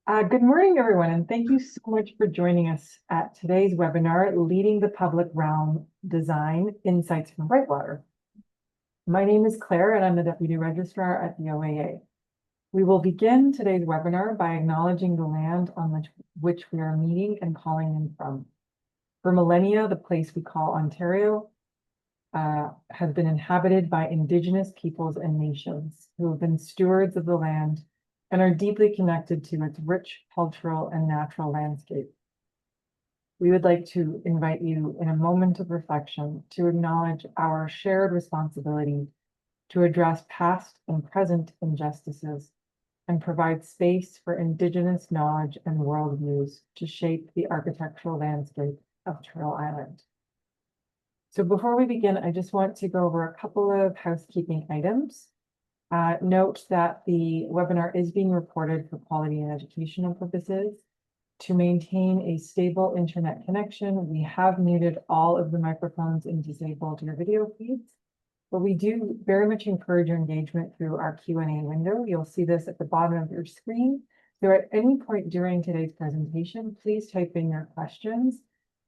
Good morning, everyone, and thank you so much for joining us at today's webinar, Leading the Public Realm Design Insights from Brightwater. My name is Claire, and I'm the Deputy Registrar at the OAA. We will begin today's webinar by acknowledging the land on which we are meeting and calling in from. For millennia, the place we call Ontario has been inhabited by Indigenous peoples and nations who have been stewards of the land and are deeply connected to its rich cultural and natural landscape. We would like to invite you in a moment of reflection to acknowledge our shared responsibility to address past and present injustices and provide space for Indigenous knowledge and worldviews to shape the architectural landscape of Turtle Island. So before we begin, I just want to go over a couple of housekeeping items. Note that the webinar is being recorded for quality and educational purposes. To maintain a stable internet connection, we have muted all of the microphones and disabled your video feeds, but we do very much encourage your engagement through our Q&A window. You'll see this at the bottom of your screen. So at any point during today's presentation, please type in your questions,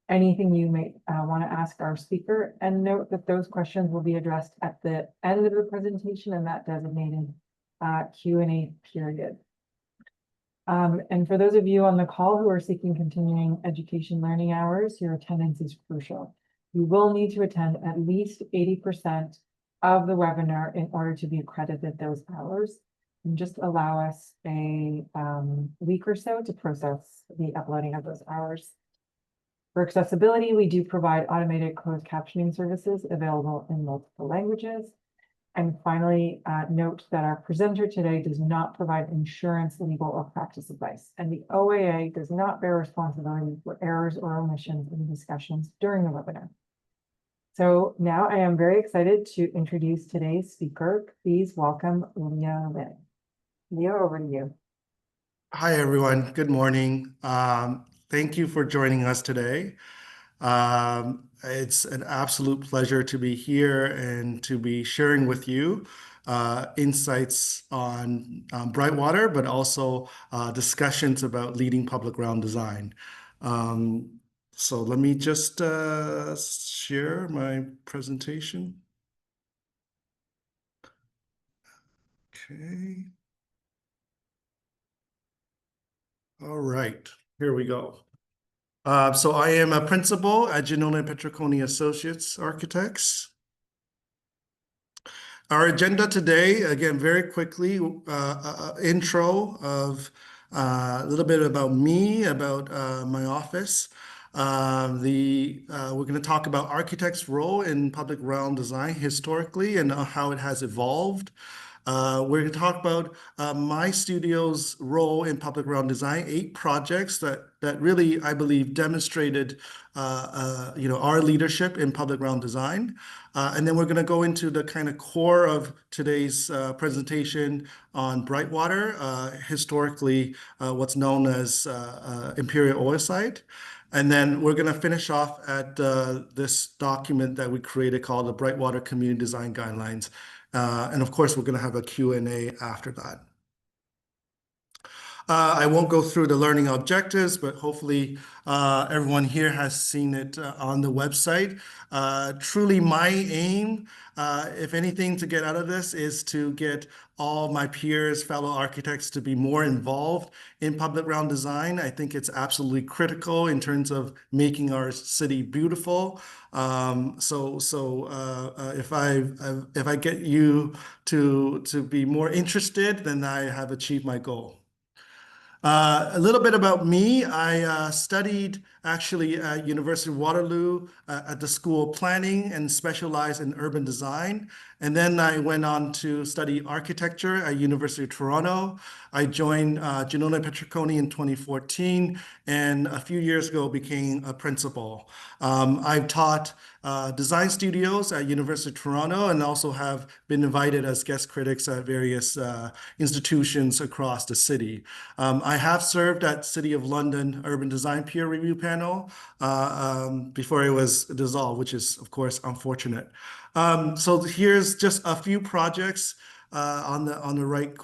anything you may want to ask our speaker, and note that those questions will be addressed at the end of the presentation in that designated Q&A period. And for those of you on the call who are seeking continuing education learning hours, your attendance is crucial. You will need to attend at least 80% of the webinar in order to be accredited those hours. And just allow us a week or so to process the uploading of those hours. For accessibility, we do provide automated closed captioning services available in multiple languages. And finally, note that our presenter today does not provide insurance, legal, or practice advice, and the OAA does not bear responsibility for errors or omissions in discussions during the webinar. So now I am very excited to introduce today's speaker. Please welcome Leo Lin. Leo, over to you. Hi, everyone. Good morning. Thank you for joining us today. It's an absolute pleasure to be here and to be sharing with you insights on Brightwater, but also discussions about leading public realm design. So let me just share my presentation. Okay. All right, here we go. So I am a principal at Giannone Petricone Associates Architects. Our agenda today, again, very quickly, intro of a little bit about me, about my office. We're going to talk about architects' role in public realm design historically and how it has evolved. We're going to talk about my studio's role in public realm design, 8 projects that really, I believe, demonstrated our leadership in public realm design. And then we're going to go into the kind of core of today's presentation on Brightwater, historically what's known as Imperial Oil Site. And then we're going to finish off at this document that we created called the Brightwater Community Design Guidelines. And of course, we're going to have a Q&A after that. I won't go through the learning objectives, but hopefully everyone here has seen it on the website. Truly my aim, if anything, to get out of this is to get all my peers, fellow architects to be more involved in public realm design. I think it's absolutely critical in terms of making our city beautiful. If I get you to be more interested, then I have achieved my goal. A little bit about me. I studied actually at University of Waterloo at the School of Planning and specialized in urban design. And then I went on to study architecture at University of Toronto. I joined Giannone Petricone in 2014, and a few years ago became a principal. I've taught design studios at University of Toronto and also have been invited as guest critics at various institutions across the city. I have served at City of London Urban Design Peer Review Panel before it was dissolved, which is, of course, unfortunate. So here's just a few projects on the right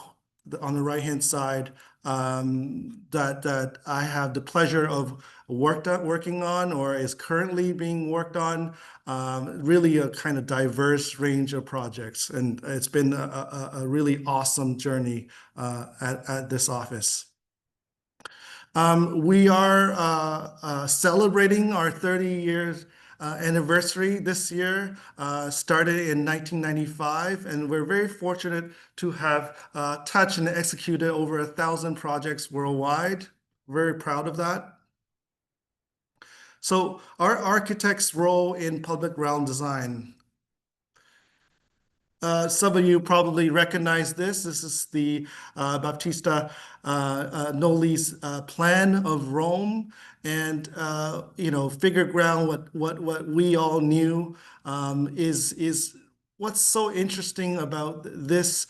on the right-hand side that I have the pleasure of working on or is currently being worked on. Really a kind of diverse range of projects, and it's been a really awesome journey at this office. We are celebrating our 30 years anniversary this year, started in 1995, and we're very fortunate to have touched and executed over 1,000 projects worldwide. Very proud of that. So our architect's role in public realm design. Some of you probably recognize this. This is the Baptista Noli's plan of Rome, and figure ground what we all knew is what's so interesting about this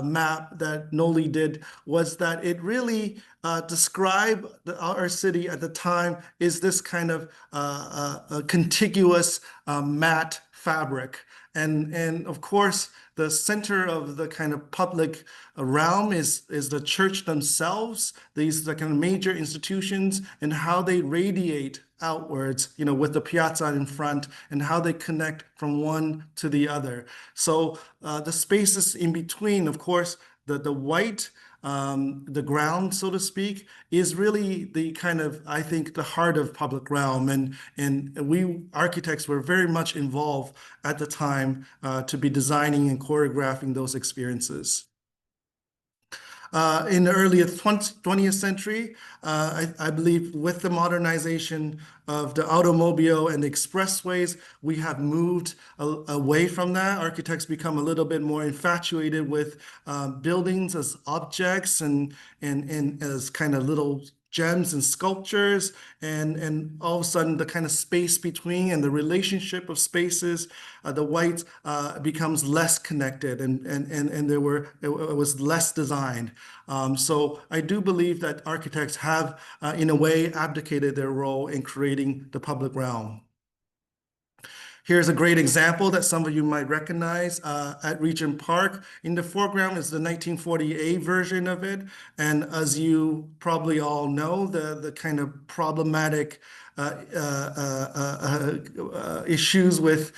map that Noli did was that it really described our city at the time is this kind of a contiguous matte fabric. And of course, the center of the kind of public realm is the church themselves, these the kind of major institutions, and how they radiate outwards, with the piazza in front, and how they connect from one to the other. So the spaces in between, of course, the white, the ground, so to speak, is really the kind of, I think, the heart of public realm. And we architects were very much involved at the time to be designing and choreographing those experiences. In the early 20th century, I believe with the modernization of the automobile and the expressways, we have moved away from that. Architects become a little bit more infatuated with buildings as objects and as kind of little gems and sculptures, and all of a sudden the kind of space between and the relationship of spaces, the white becomes less connected, and it was less designed. So I do believe that architects have, in a way, abdicated their role in creating the public realm. Here's a great example that some of you might recognize at Regent Park. In the foreground is the 1948 version of it. And as you probably all know, the kind of problematic issues with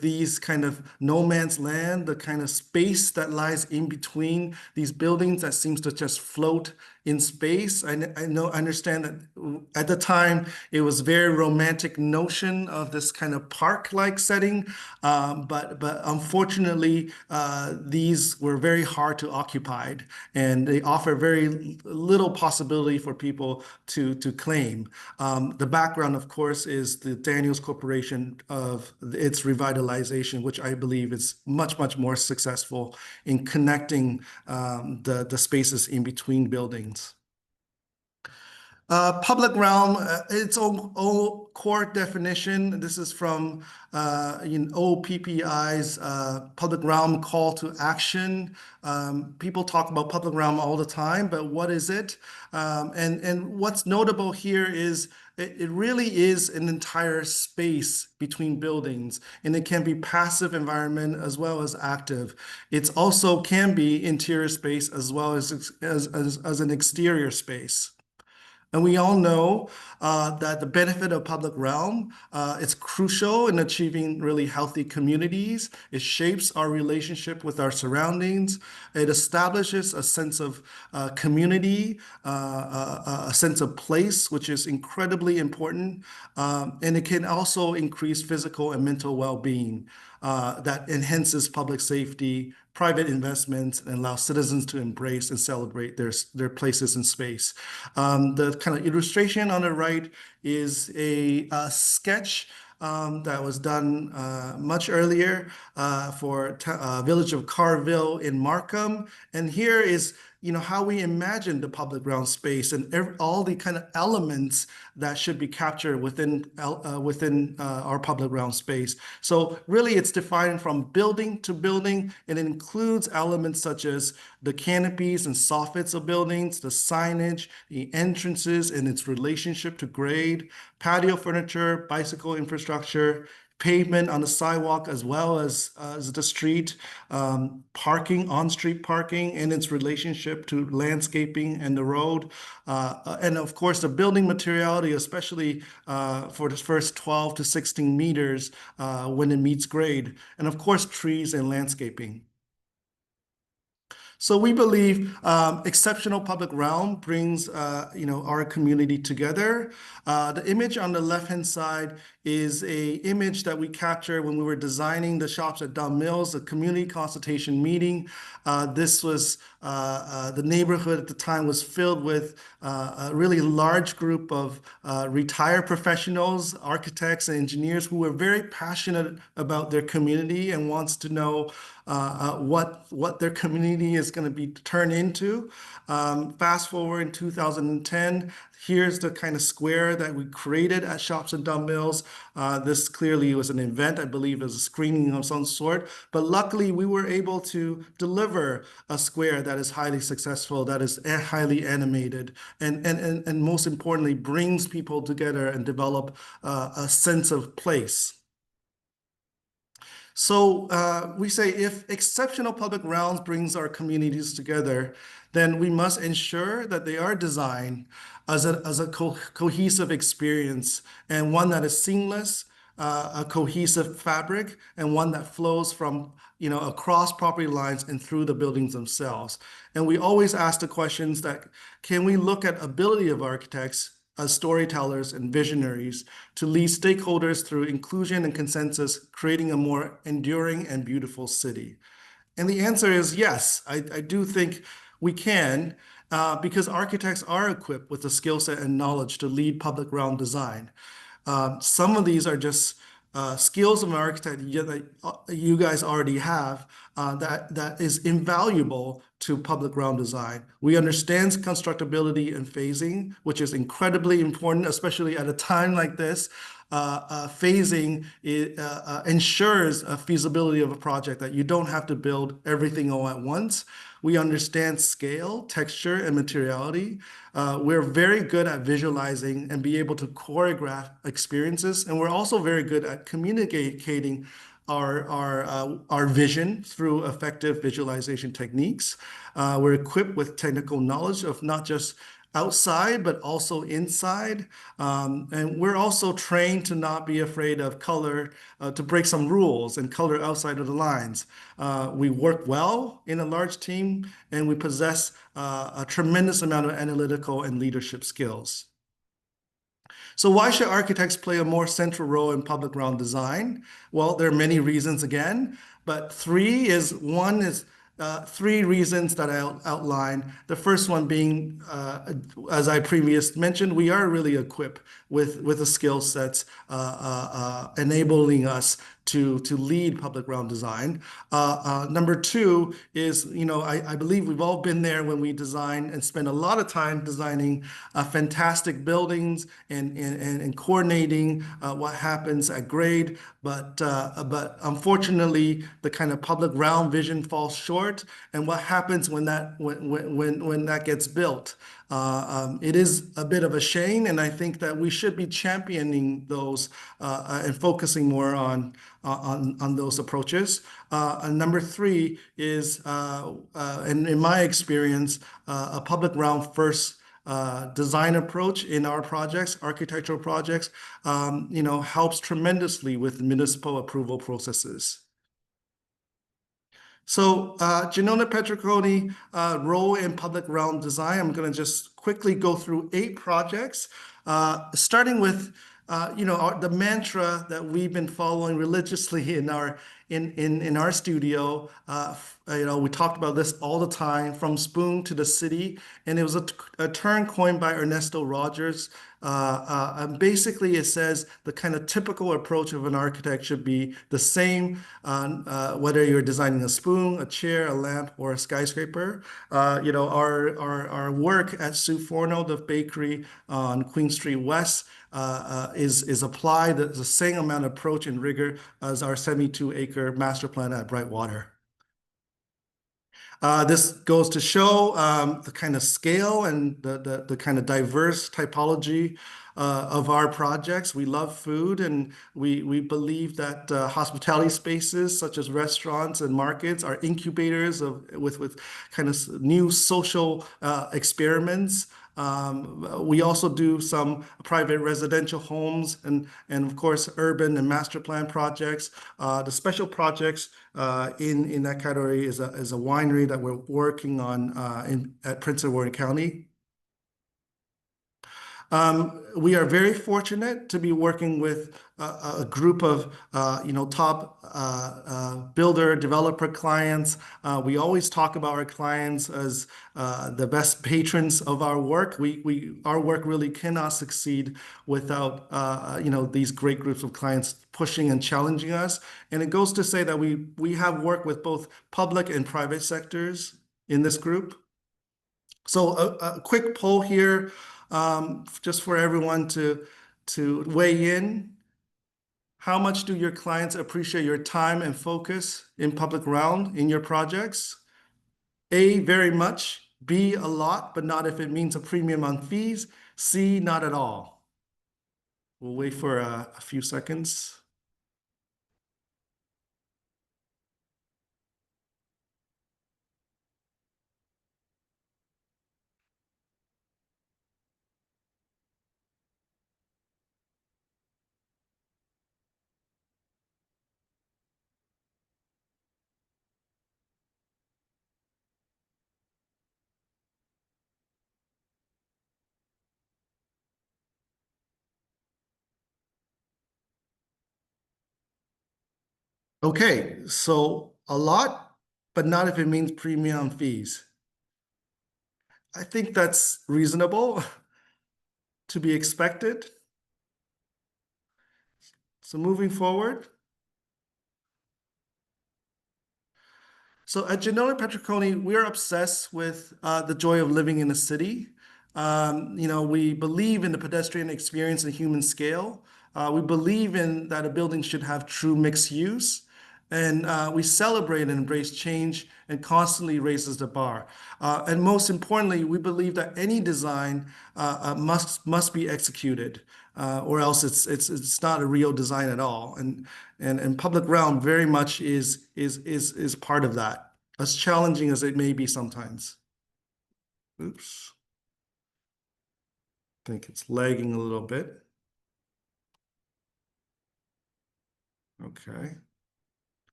these kind of no man's land, the kind of space that lies in between these buildings that seems to just float in space. I understand that at the time it was very romantic notion of this kind of park-like setting, but unfortunately these were very hard to occupy, and they offer very little possibility for people to claim. The background, of course, is the Daniels Corporation of its revitalization, which I believe is much more successful in connecting the spaces in between buildings. Public realm, its own core definition. This is from OPPI's public realm call to action. People talk about public realm all the time, but what is it? And what's notable here is it really is an entire space between buildings, and it can be passive environment as well as active. It also can be interior space as well as an exterior space. And we all know that the benefit of public realm is crucial in achieving really healthy communities. It shapes our relationship with our surroundings. It establishes a sense of community, a sense of place, which is incredibly important. And it can also increase physical and mental well-being that enhances public safety, private investments, and allow citizens to embrace and celebrate their places in space. The kind of illustration on the right is a sketch that was done much earlier for village of Carville in Markham. And here is how we imagine the public realm space and all the kind of elements that should be captured within our public realm space. So really it's defined from building to building, and it includes elements such as the canopies and soffits of buildings, the signage, the entrances and its relationship to grade, patio furniture, bicycle infrastructure, pavement on the sidewalk as well as the street, parking, on-street parking and its relationship to landscaping and the road, and of course the building materiality, especially for the first 12 to 16 meters when it meets grade, and of course trees and landscaping. So we believe exceptional public realm brings our community together. The image on the left-hand side is a image that we captured when we were designing the shops at Dunn Mills, a community consultation meeting. This was the neighborhood at the time was filled with a really large group of retired professionals, architects and engineers who were very passionate about their community and wants to know what their community is going to be turned into. Fast forward in 2010, here's the kind of square that we created at Shops and Dunn Mills. This clearly was an event, I believe it was a screening of some sort, but luckily we were able to deliver a square that is highly successful, that is highly animated, and most importantly, brings people together and develop a sense of place. So we say if exceptional public realms brings our communities together, then we must ensure that they are designed as a cohesive experience and one that is seamless, a cohesive fabric, and one that flows from across property lines and through the buildings themselves. And we always ask the questions that can we look at ability of architects as storytellers and visionaries to lead stakeholders through inclusion and consensus, creating a more enduring and beautiful city? And the answer is yes, I do think we can, because architects are equipped with the skill set and knowledge to lead public realm design. Some of these are just skills of an architect that you guys already have that is invaluable to public realm design. We understand constructability and phasing, which is incredibly important, especially at a time like this. Phasing ensures a feasibility of a project that you don't have to build everything all at once. We understand scale, texture, and materiality. We're very good at visualizing and be able to choreograph experiences. And we're also very good at communicating our vision through effective visualization techniques. We're equipped with technical knowledge of not just outside, but also inside. And we're also trained to not be afraid of color, to break some rules and color outside of the lines. We work well in a large team, and we possess a tremendous amount of analytical and leadership skills. So why should architects play a more central role in public realm design? Well, there are many reasons again, but three reasons that I outline. The first one being, as I previously mentioned, we are really equipped with the skill sets enabling us to lead public realm design. Number two is, I believe we've all been there when we design and spend a lot of time designing fantastic buildings and coordinating what happens at grade, but unfortunately, the kind of public realm vision falls short. And what happens when that gets built? It is a bit of a shame, and I think that we should be championing those and focusing more on those approaches. And number three is, and in my experience, a public realm first design approach in our projects, architectural projects, helps tremendously with municipal approval processes. So Giannone Petricone role in public realm design, I'm going to just quickly go through 8 projects, starting with the mantra that we've been following religiously in our studio. We talked about this all the time, from spoon to the city, and it was a term coined by Ernesto Rogers. Basically, it says the kind of typical approach of an architect should be the same, whether you're designing a spoon, a chair, a lamp, or a skyscraper. Our work at Su Forno, the bakery on Queen Street West, is applied the same amount of approach and rigor as our 72-acre master plan at Brightwater. This goes to show the kind of scale and the kind of diverse typology of our projects. We love food, and we believe that hospitality spaces such as restaurants and markets are incubators with kind of new social experiments. We also do some private residential homes and of course urban and master plan projects. The special projects in that category is a winery that we're working on at Prince Edward County. We are very fortunate to be working with a group of top builder developer clients. We always talk about our clients as the best patrons of our work. Our work really cannot succeed without these great groups of clients pushing and challenging us. And it goes to say that we have worked with both public and private sectors in this group. So a quick poll here, just for everyone to weigh in. How much do your clients appreciate your time and focus in public realm in your projects? A, very much. B, a lot, but not if it means a premium on fees. C, not at all. We'll wait for a few seconds. Okay, so a lot, but not if it means premium fees. I think that's reasonable to be expected. So moving forward. So at Giannone Petricone, we're obsessed with the joy of living in a city. We believe in the pedestrian experience and human scale. We believe in that a building should have true mixed use. And we celebrate and embrace change and constantly raises the bar. And most importantly, we believe that any design must be executed, or else it's not a real design at all. And public realm very much is part of that, as challenging as it may be sometimes. Oops. I think it's lagging a little bit. Okay.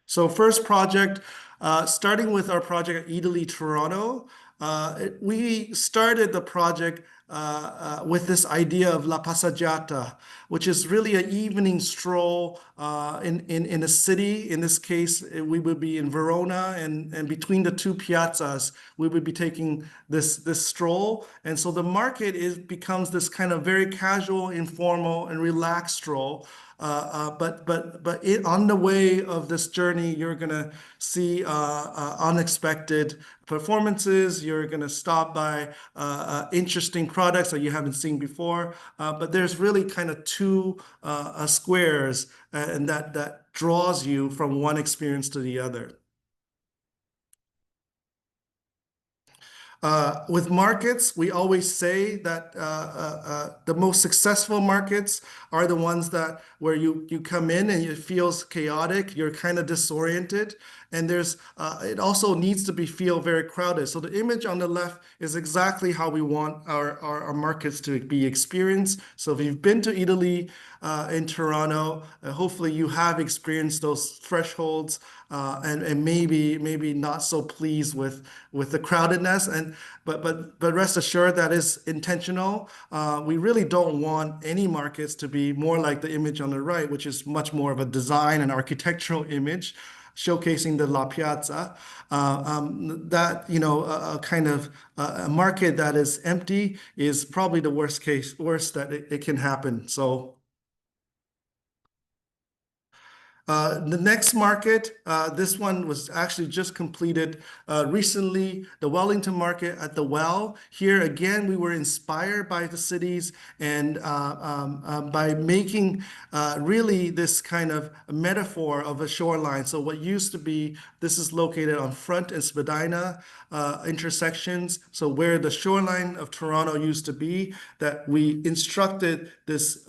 So first project, starting with our project at Italy, Toronto, we started the project with this idea of La Passeggiata, which is really an evening stroll in a city. In this case, we would be in Verona, and between the two piazzas, we would be taking this stroll. And so the market becomes this kind of very casual, informal, and relaxed stroll. But on the way of this journey, you're gonna see unexpected performances. You're gonna stop by interesting products that you haven't seen before. But there's really kind of two squares, and that draws you from one experience to the other. With markets, we always say that the most successful markets are the ones where you come in and it feels chaotic, you're kind of disoriented, and it also needs to feel very crowded. So the image on the left is exactly how we want our markets to be experienced. So if you've been to Italy in Toronto, hopefully you have experienced those thresholds, and maybe not so pleased with the crowdedness. But rest assured that is intentional. We really don't want any markets to be more like the image on the right, which is much more of a design and architectural image, showcasing the La Piazza. A kind of a market that is empty is probably the worst that it can happen. So The next market, this one was actually just completed recently, the Wellington market at the Well. Here again, we were inspired by the cities and by making really this kind of metaphor of a shoreline. So what used to be, this is located on Front and Spadina intersections. So where the shoreline of Toronto used to be, that we instructed this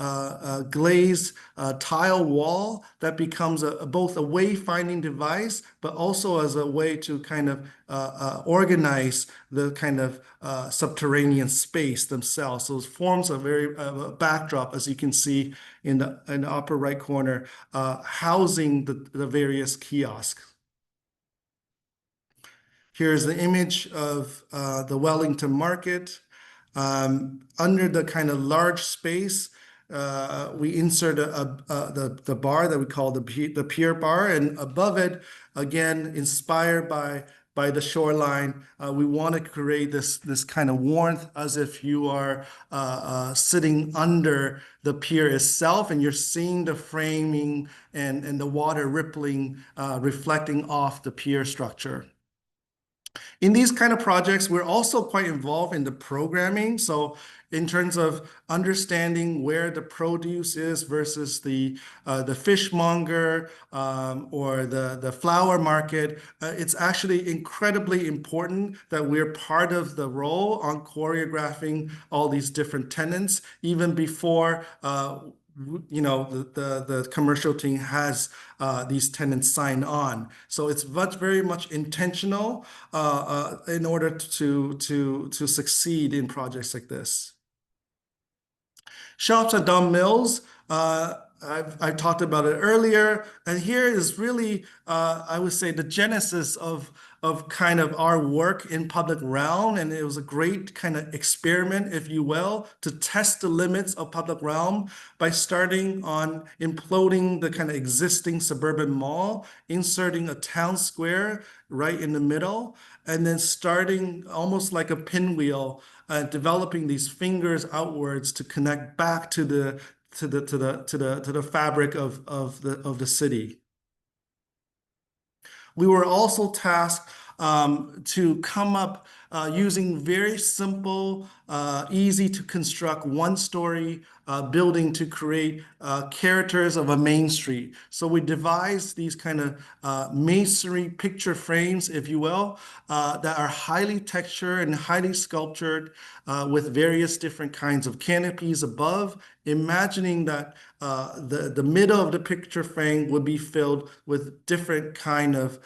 glazed tile wall that becomes both a wayfinding device, but also as a way to kind of organize the kind of subterranean space themselves. So it forms a very backdrop, as you can see in the upper right corner, housing the various kiosks. Here's the image of the Wellington market. Under the kind of large space, we insert the bar that we call the pier bar, and above it, again, inspired by the shoreline, we want to create this kind of warmth as if you are sitting under the pier itself, and you're seeing the framing and the water rippling, reflecting off the pier structure. In these kind of projects, we're also quite involved in the programming. So in terms of understanding where the produce is versus the fishmonger or the flower market, it's actually incredibly important that we're part of the role on choreographing all these different tenants, even before the commercial team has these tenants signed on. So it's very much intentional in order to succeed in projects like this. Shops at Don Mills. I've talked about it earlier, and here is really, I would say, the genesis of kind of our work in public realm, and it was a great kind of experiment, if you will, to test the limits of public realm by starting on imploding the kind of existing suburban mall, inserting a town square right in the middle, and then starting almost like a pinwheel, developing these fingers outwards to connect back to the fabric of the city. We were also tasked to come up using very simple, easy to construct one-story building to create characters of a main street. So we devised these kind of masonry picture frames, if you will, that are highly textured and highly sculptured with various different kinds of canopies above, imagining that the middle of the picture frame would be filled with different kind of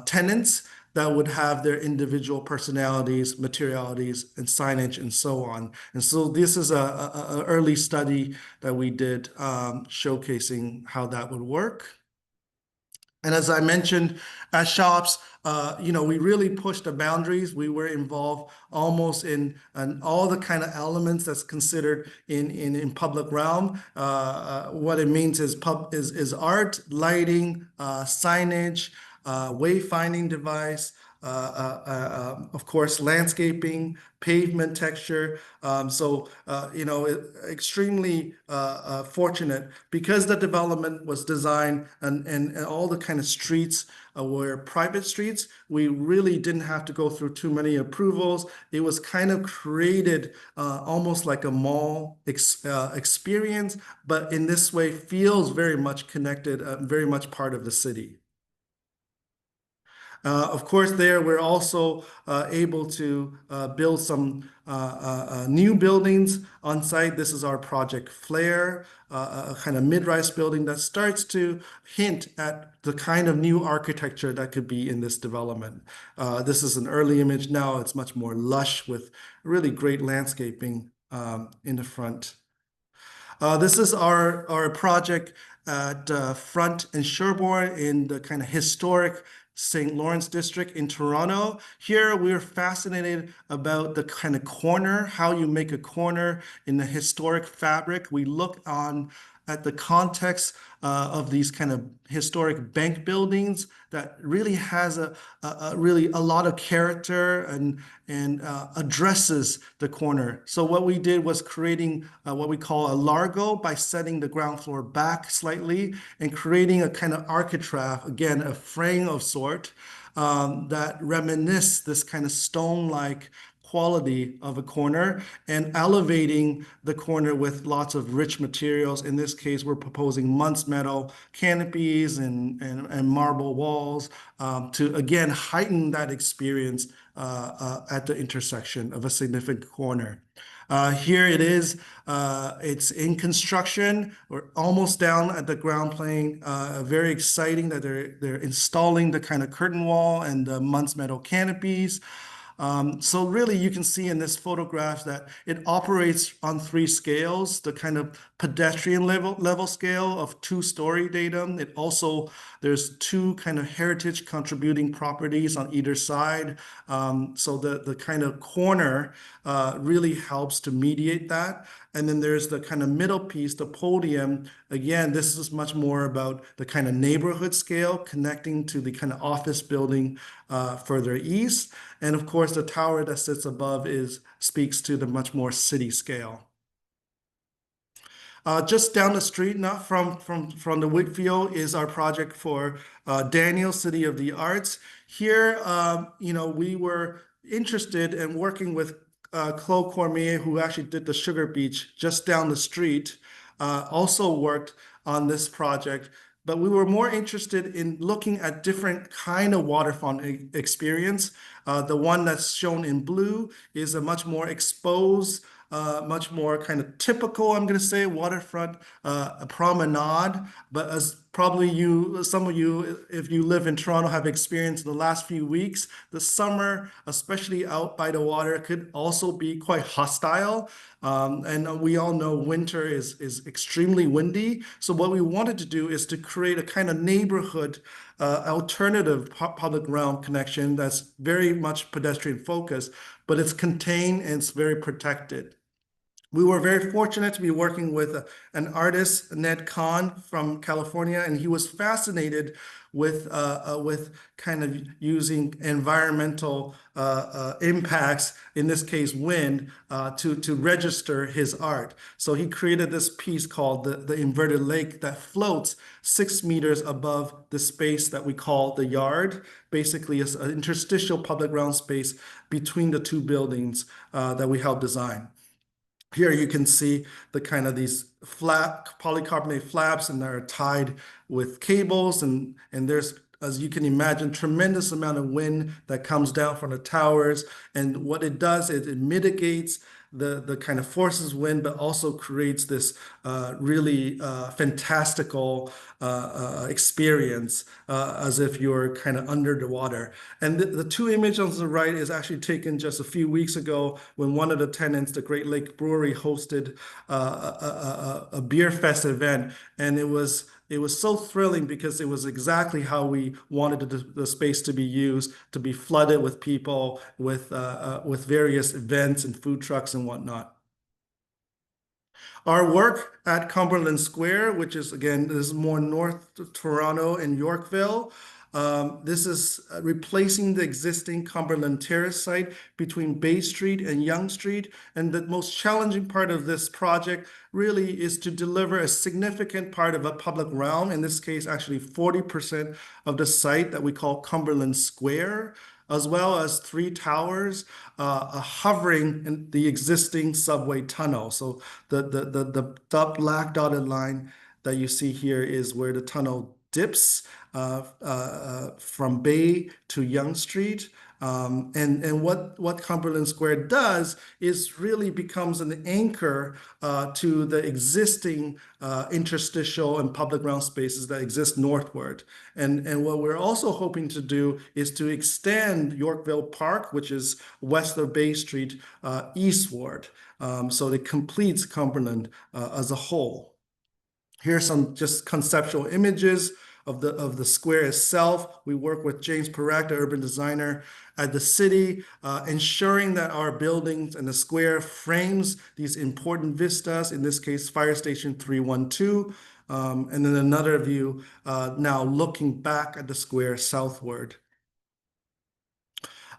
tenants that would have their individual personalities, materialities, and signage, and so on. And so this is an early study that we did showcasing how that would work. And as I mentioned, at Shops, we really pushed the boundaries. We were involved almost in all the kind of elements that's considered in public realm. What it means is art, lighting, signage, wayfinding device, of course, landscaping, pavement texture. Extremely fortunate because the development was designed and all the kind of streets were private streets. We really didn't have to go through too many approvals. It was kind of created almost like a mall experience, but in this way feels very much connected, very much part of the city. Of course, there we're also able to build some new buildings on site. This is our project Flare, a kind of mid-rise building that starts to hint at the kind of new architecture that could be in this development. This is an early image now. It's much more lush with really great landscaping in the front. This is our project at Front and Sherbourne in the kind of historic St. Lawrence district in Toronto. Here we're fascinated about the kind of corner, how you make a corner in the historic fabric. We look on at the context of these kind of historic bank buildings that really has really a lot of character and addresses the corner. So what we did was creating what we call a largo by setting the ground floor back slightly and creating a kind of architrave, again, a frame of sort that reminisce this kind of stone-like quality of a corner and elevating the corner with lots of rich materials. In this case, we're proposing Muntz metal canopies and marble walls to, again, heighten that experience at the intersection of a significant corner. Here it is. It's in construction. We're almost down at the ground plane. Very exciting that they're installing the kind of curtain wall and the Muntz metal canopies. So really you can see in this photograph that it operates on 3 scales, the kind of pedestrian level scale of 2-story datum. It also, there's 2 kind of heritage contributing properties on either side. So the kind of corner really helps to mediate that. And then there's the kind of middle piece, the podium. Again, this is much more about the kind of neighborhood scale connecting to the kind of office building further east. And of course, the tower that sits above speaks to the much more city scale. Just down the street, not from the Whitfield, is our project for Daniel, City of the Arts. Here, we were interested in working with Claude Cormier, who actually did the Sugar Beach just down the street, also worked on this project. But we were more interested in looking at different kind of waterfront experience. The one that's shown in blue is a much more exposed, much more kind of typical, I'm going to say, waterfront promenade. But as probably some of you, if you live in Toronto, have experienced in the last few weeks, the summer, especially out by the water, could also be quite hostile. And we all know winter is extremely windy. So what we wanted to do is to create a kind of neighborhood alternative public realm connection that's very much pedestrian focused, but it's contained and it's very protected. We were very fortunate to be working with an artist, Ned Kahn from California, and he was fascinated with kind of using environmental impacts, in this case wind, to register his art. So he created this piece called the Inverted Lake that floats 6 meters above the space that we call the yard. Basically, it's an interstitial public realm space between the 2 buildings that we helped design. Here you can see the kind of these flat polycarbonate flaps, and they're tied with cables, and there's, as you can imagine, tremendous amount of wind that comes down from the towers. And what it does is it mitigates the kind of forces wind, but also creates this really fantastical experience as if you're kind of under the water. And the 2 images on the right is actually taken just a few weeks ago when one of the tenants, the Great Lake Brewery, hosted a beer fest event, and it was so thrilling because it was exactly how we wanted the space to be used, to be flooded with people, with various events and food trucks and whatnot. Our work at Cumberland Square, which is, again, this is more north of Toronto and Yorkville. This is replacing the existing Cumberland Terrace site between Bay Street and Yonge Street. And the most challenging part of this project really is to deliver a significant part of a public realm, in this case, actually 40% of the site that we call Cumberland Square, as well as 3 towers hovering in the existing subway tunnel. So the black dotted line that you see here is where the tunnel dips from Bay to Yonge Street. And what Cumberland Square does is really becomes an anchor to the existing interstitial and public realm spaces that exist northward. And what we're also hoping to do is to extend Yorkville Park, which is west of Bay Street, eastward. So it completes Cumberland as a whole. Here's some just conceptual images of the square itself. We work with James Parak, the urban designer at the city, ensuring that our buildings and the square frames these important vistas, in this case, Fire Station 312. And then another view now looking back at the square southward.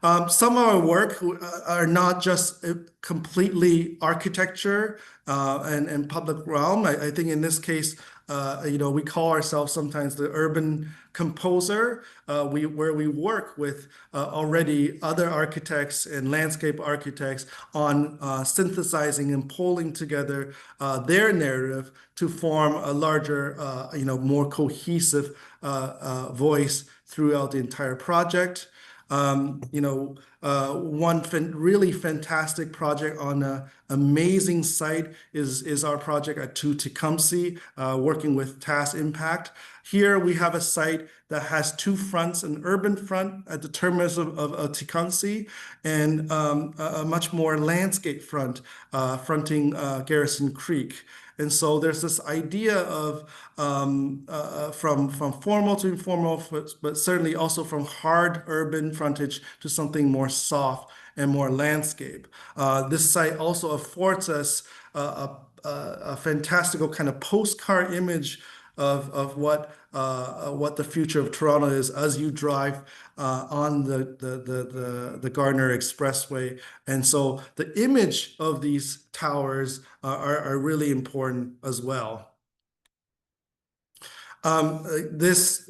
Some of our work are not just completely architecture and public realm. I think in this case, we call ourselves sometimes the urban composer, where we work with already other architects and landscape architects on synthesizing and pulling together their narrative to form a larger, more cohesive voice throughout the entire project. One really fantastic project on an amazing site is our project at 2 Tecumseh, working with TAS Impact. Here we have a site that has two fronts, an urban front at the terminus of Tecumseh and a much more landscape front fronting Garrison Creek. And so there's this idea of from formal to informal, but certainly also from hard urban frontage to something more soft and more landscape. This site also affords us a fantastical kind of postcard image of what the future of Toronto is as you drive on the Gardner Expressway. And so the image of these towers are really important as well. This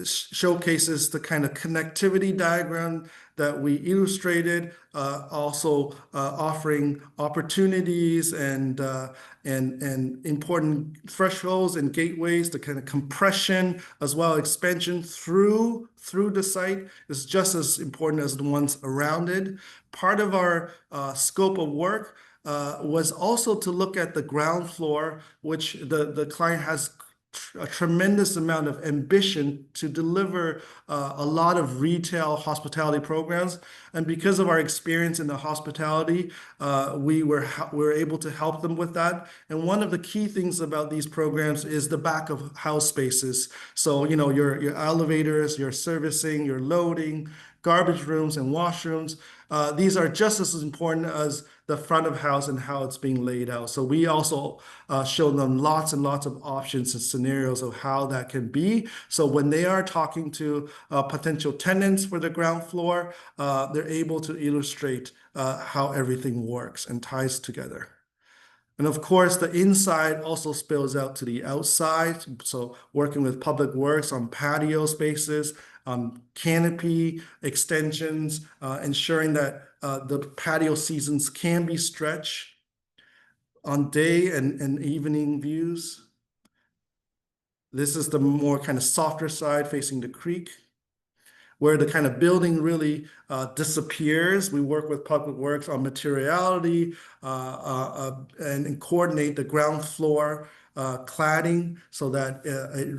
showcases the kind of connectivity diagram that we illustrated, also offering opportunities and important thresholds and gateways. The kind of compression as well expansion through the site is just as important as the ones around it. Part of our scope of work was also to look at the ground floor, which the client has a tremendous amount of ambition to deliver a lot of retail hospitality programs. And because of our experience in the hospitality, we were able to help them with that. And one of the key things about these programs is the back of house spaces. So, your elevators, your servicing, your loading, garbage rooms and washrooms. These are just as important as the front of house and how it's being laid out. So we also show them lots and lots of options and scenarios of how that can be. So when they are talking to potential tenants for the ground floor, they're able to illustrate how everything works and ties together. And of course, the inside also spills out to the outside. So working with public works on patio spaces, canopy extensions, ensuring that the patio seasons can be stretched on day and evening views. This is the more kind of softer side facing the creek, where the kind of building really disappears. We work with public works on materiality and coordinate the ground floor cladding so that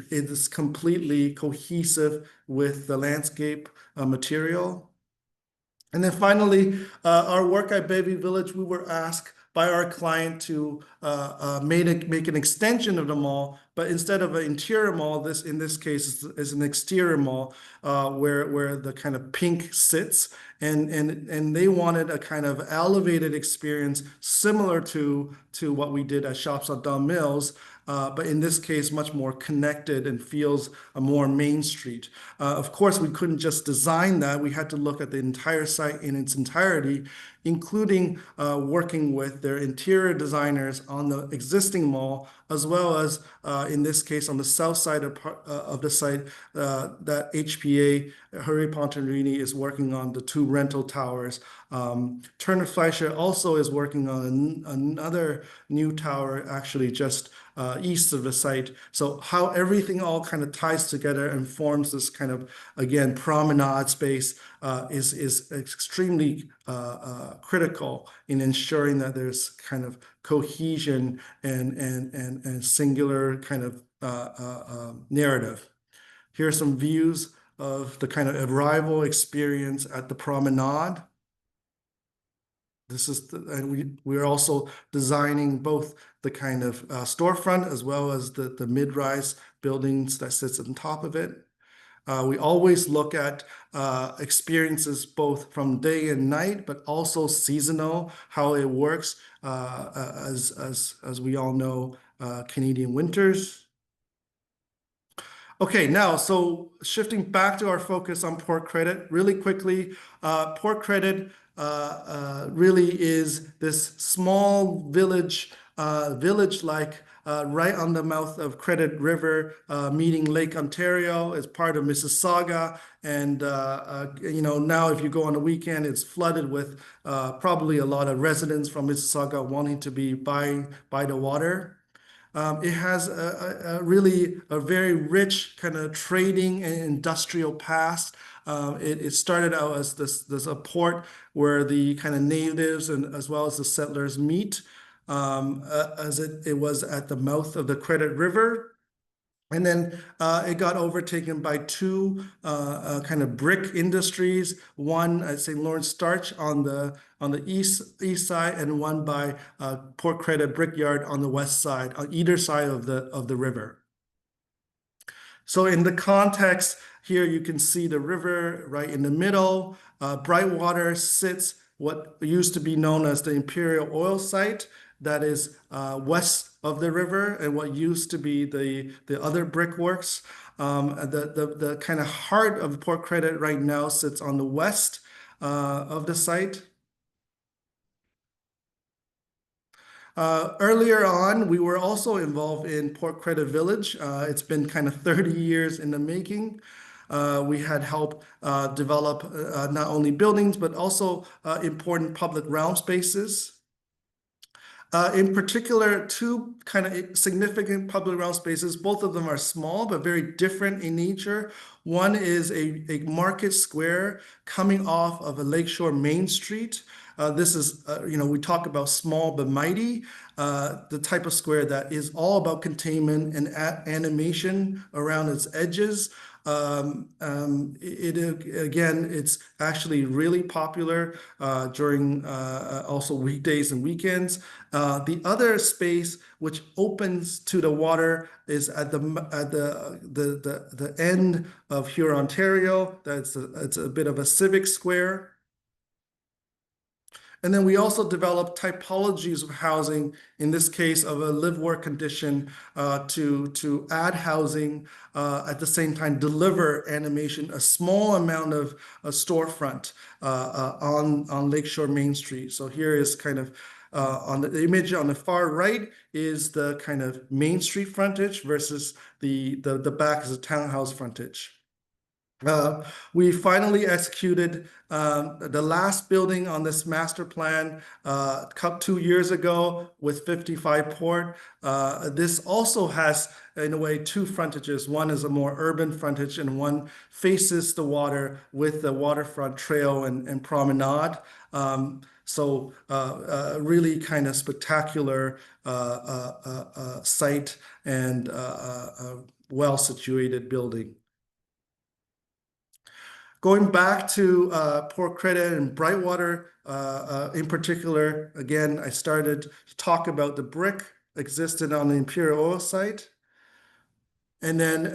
it is completely cohesive with the landscape material. And then finally, our work at Bayview Village, we were asked by our client to make an extension of the mall, but instead of an interior mall, in this case is an exterior mall where the kind of pink sits, and they wanted a kind of elevated experience similar to what we did at Shops on Don Mills. But in this case, much more connected and feels a more Main Street. Of course, we couldn't just design that. We had to look at the entire site in its entirety, including working with their interior designers on the existing mall, as well as, in this case, on the south side of the site, that HPA, Hurry Pontarini, is working on the two rental towers. Turner Fleischer also is working on another new tower, actually just east of the site. So how everything all kind of ties together and forms this kind of, again, promenade space is extremely critical in ensuring that there's kind of cohesion and singular kind of narrative. Here are some views of the kind of arrival experience at the promenade. And we're also designing both the kind of storefront as well as the mid-rise buildings that sits on top of it. We always look at experiences both from day and night, but also seasonal, how it works. As we all know, Canadian winters. Okay, now, so shifting back to our focus on Port Credit, really quickly, Port Credit really is this small village-like right on the mouth of Credit River, meeting Lake Ontario. It's part of Mississauga, and now if you go on the weekend, it's flooded with probably a lot of residents from Mississauga wanting to be by the water. It has really a very rich kind of trading and industrial past. It started out as this a port where the kind of natives and as well as the settlers meet, as it was at the mouth of the Credit River. And then it got overtaken by two kind of brick industries. One at St. Lawrence Starch on the east side, and one by Port Credit Brickyard on the west side, on either side of the river. So in the context here, you can see the river right in the middle. Brightwater sits what used to be known as the Imperial Oil Site, that is west of the river, and what used to be the other brickworks. The kind of heart of Port Credit right now sits on the west of the site. Earlier on, we were also involved in Port Credit Village. It's been kind of 30 years in the making. We had helped develop not only buildings, but also important public realm spaces. In particular, two kind of significant public realm spaces. Both of them are small, but very different in nature. One is a market square coming off of a lakeshore main street. This is, we talk about small but mighty, the type of square that is all about containment and animation around its edges. It's actually really popular during also weekdays and weekends. The other space which opens to the water is at the end of Huron, Ontario. It's a bit of a civic square. And then we also developed typologies of housing, in this case of a live-work condition, to add housing, at the same time deliver animation, a small amount of a storefront on Lakeshore Main Street. So here is kind of on the image on the far right is the kind of Main Street frontage versus the back is a townhouse frontage. We finally executed the last building on this master plan 2 years ago with 55 Port. This also has, in a way, two frontages. One is a more urban frontage, and one faces the water with the waterfront trail and promenade. So really kind of spectacular site and well-situated building. Going back to Port Credit and Brightwater in particular, again, I started to talk about the brick existed on the Imperial Oil site. And then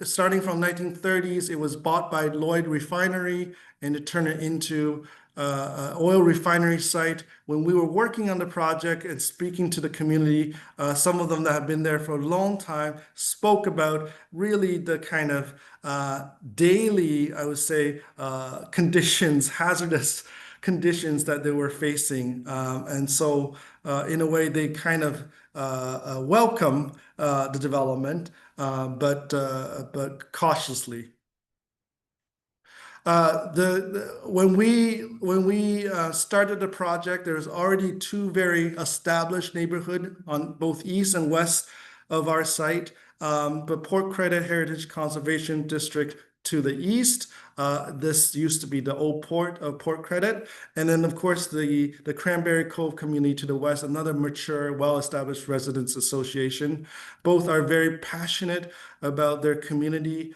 starting from 1930s, it was bought by Lloyd Refinery and it turned it into oil refinery site. When we were working on the project and speaking to the community, some of them that have been there for a long time spoke about really the kind of daily, I would say, conditions, hazardous conditions that they were facing. And so in a way, they kind of welcome the development, but cautiously. When we started the project, there was already two very established neighborhood on both east and west of our site. But Port Credit Heritage Conservation District to the east. This used to be the old port of Port Credit. And then, of course, the Cranberry Cove community to the west, another mature, well-established residents association. Both are very passionate about their community.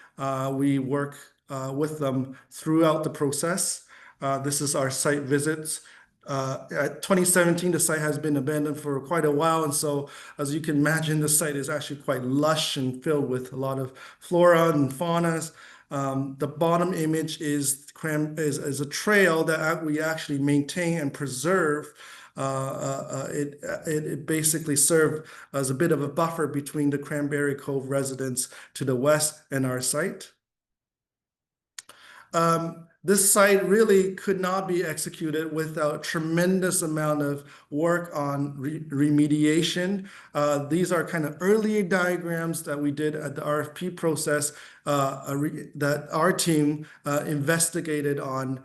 We work with them throughout the process. This is our site visits. At 2017, the site has been abandoned for quite a while, and so as you can imagine, the site is actually quite lush and filled with a lot of flora and faunas. The bottom image is a trail that we actually maintain and preserve. It basically served as a bit of a buffer between the Cranberry Cove residents to the west and our site. This site really could not be executed without tremendous amount of work on remediation. These are kind of early diagrams that we did at the RFP process that our team investigated on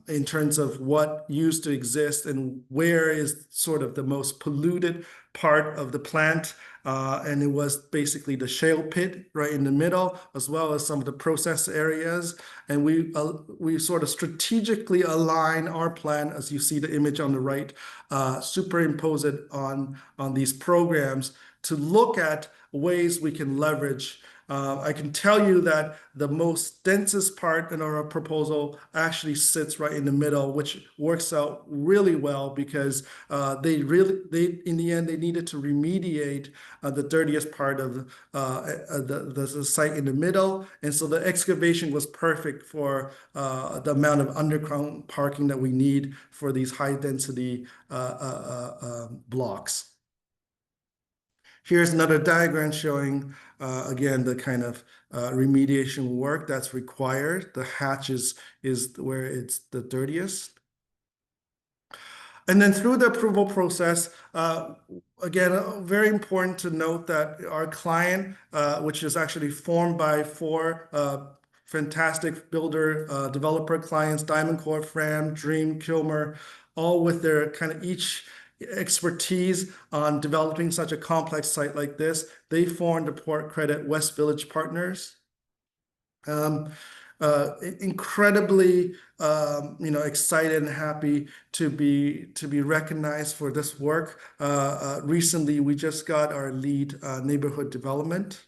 in terms of what used to exist and where is sort of the most polluted part of the plant. And it was basically the shale pit right in the middle, as well as some of the process areas. And we sort of strategically align our plan, as you see the image on the right, superimpose it on these programs to look at ways we can leverage. I can tell you that the most densest part in our proposal actually sits right in the middle, which works out really well because in the end, they needed to remediate the dirtiest part of the site in the middle. And so the excavation was perfect for the amount of underground parking that we need for these high density blocks. Here's another diagram showing, again, the kind of remediation work that's required. The hatch is where it's the dirtiest. And then through the approval process, again, very important to note that our client, which is actually formed by four fantastic builder developer clients, Diamond Core, Fram, Dream, Kilmer, all with their kind of each expertise on developing such a complex site like this. They formed the Port Credit West Village Partners. Incredibly, excited and happy to be recognized for this work. Recently, we just got our lead neighborhood development.